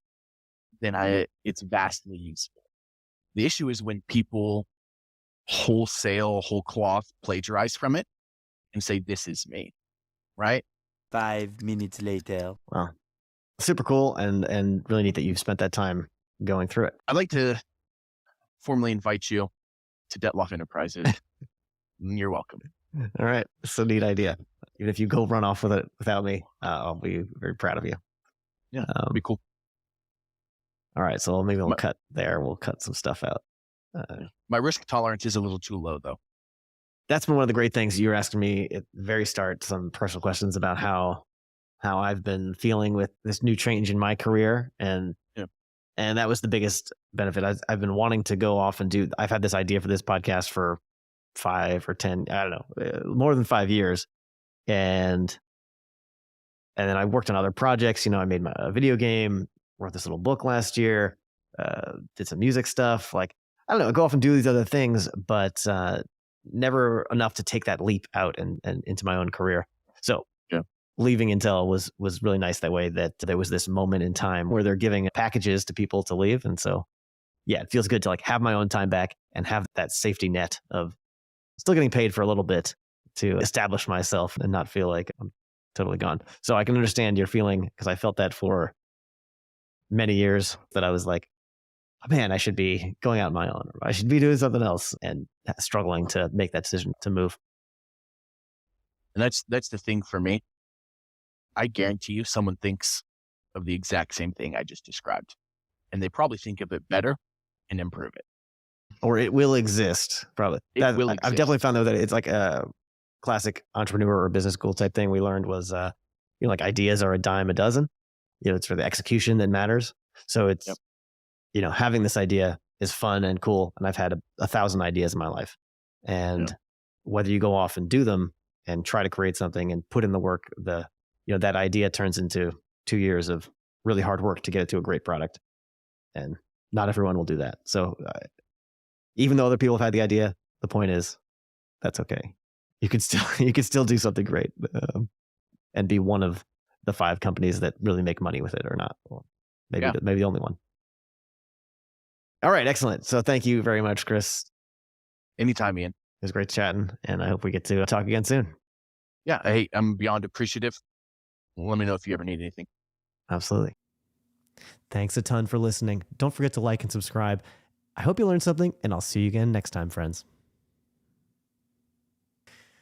Speaker 2: then it's vastly useful. The issue is when people whole cloth plagiarize from it and say, this is me, right?
Speaker 4: 5 minutes later.
Speaker 1: Wow. Super cool and really neat that you've spent that time going through it.
Speaker 2: I'd like to formally invite you to Dethloff Enterprises. You're welcome.
Speaker 1: All right. It's a neat idea. Even if you go run off with it without me, I'll be very proud of you.
Speaker 2: Yeah, that'd be cool.
Speaker 1: All right. So maybe we'll cut there. We'll cut some stuff out.
Speaker 2: My risk tolerance is a little too low, though.
Speaker 1: That's been one of the great things. You were asking me at the very start some personal questions about how I've been feeling with this new change in my career. And that was the biggest benefit. I've been wanting to go off and I've had this idea for this podcast for 5 or 10, I don't know, more than 5 years. And then I worked on other projects. I made a video game, wrote this little book last year, did some music stuff. Like, I don't know, I go off and do these other things, but never enough to take that leap out and into my own career. So leaving Intel was really nice that way, that there was this moment in time where they're giving packages to people to leave. And so, it feels good to like have my own time back and have that safety net of still getting paid for a little bit, to establish myself and not feel like I'm totally gone. So I can understand your feeling, because I felt that for many years, that I was like, oh, man, I should be going out on my own, or I should be doing something else, and struggling to make that decision to move.
Speaker 2: And that's the thing for me. I guarantee you someone thinks of the exact same thing I just described, and they probably think of it better and improve it.
Speaker 1: Or it will exist, probably.
Speaker 2: It will
Speaker 1: I've
Speaker 2: exist.
Speaker 1: definitely found, though, that it's like a classic entrepreneur or business school type thing we learned was, like ideas are a dime a dozen. It's for the execution that matters. So it's,
Speaker 2: Yep.
Speaker 1: Having this idea is fun and cool. And I've had 1,000 ideas in my life. And whether you go off and do them and try to create something and put in the work, that idea turns into 2 years of really hard work to get it to a great product. And not everyone will do that. So even though other people have had the idea, the point is that's okay. You could still do something great, and be one of the 5 companies that really make money with it, or not. Well, maybe the only one. All right, excellent. So thank you very much, Chris.
Speaker 2: Anytime, Ian.
Speaker 1: It was great chatting, and I hope we get to talk again soon.
Speaker 2: Yeah, hey, I'm beyond appreciative. Let me know if you ever need anything.
Speaker 1: Absolutely. Thanks a ton for listening. Don't forget to like and subscribe. I hope you learned something, and I'll see you again next time, friends.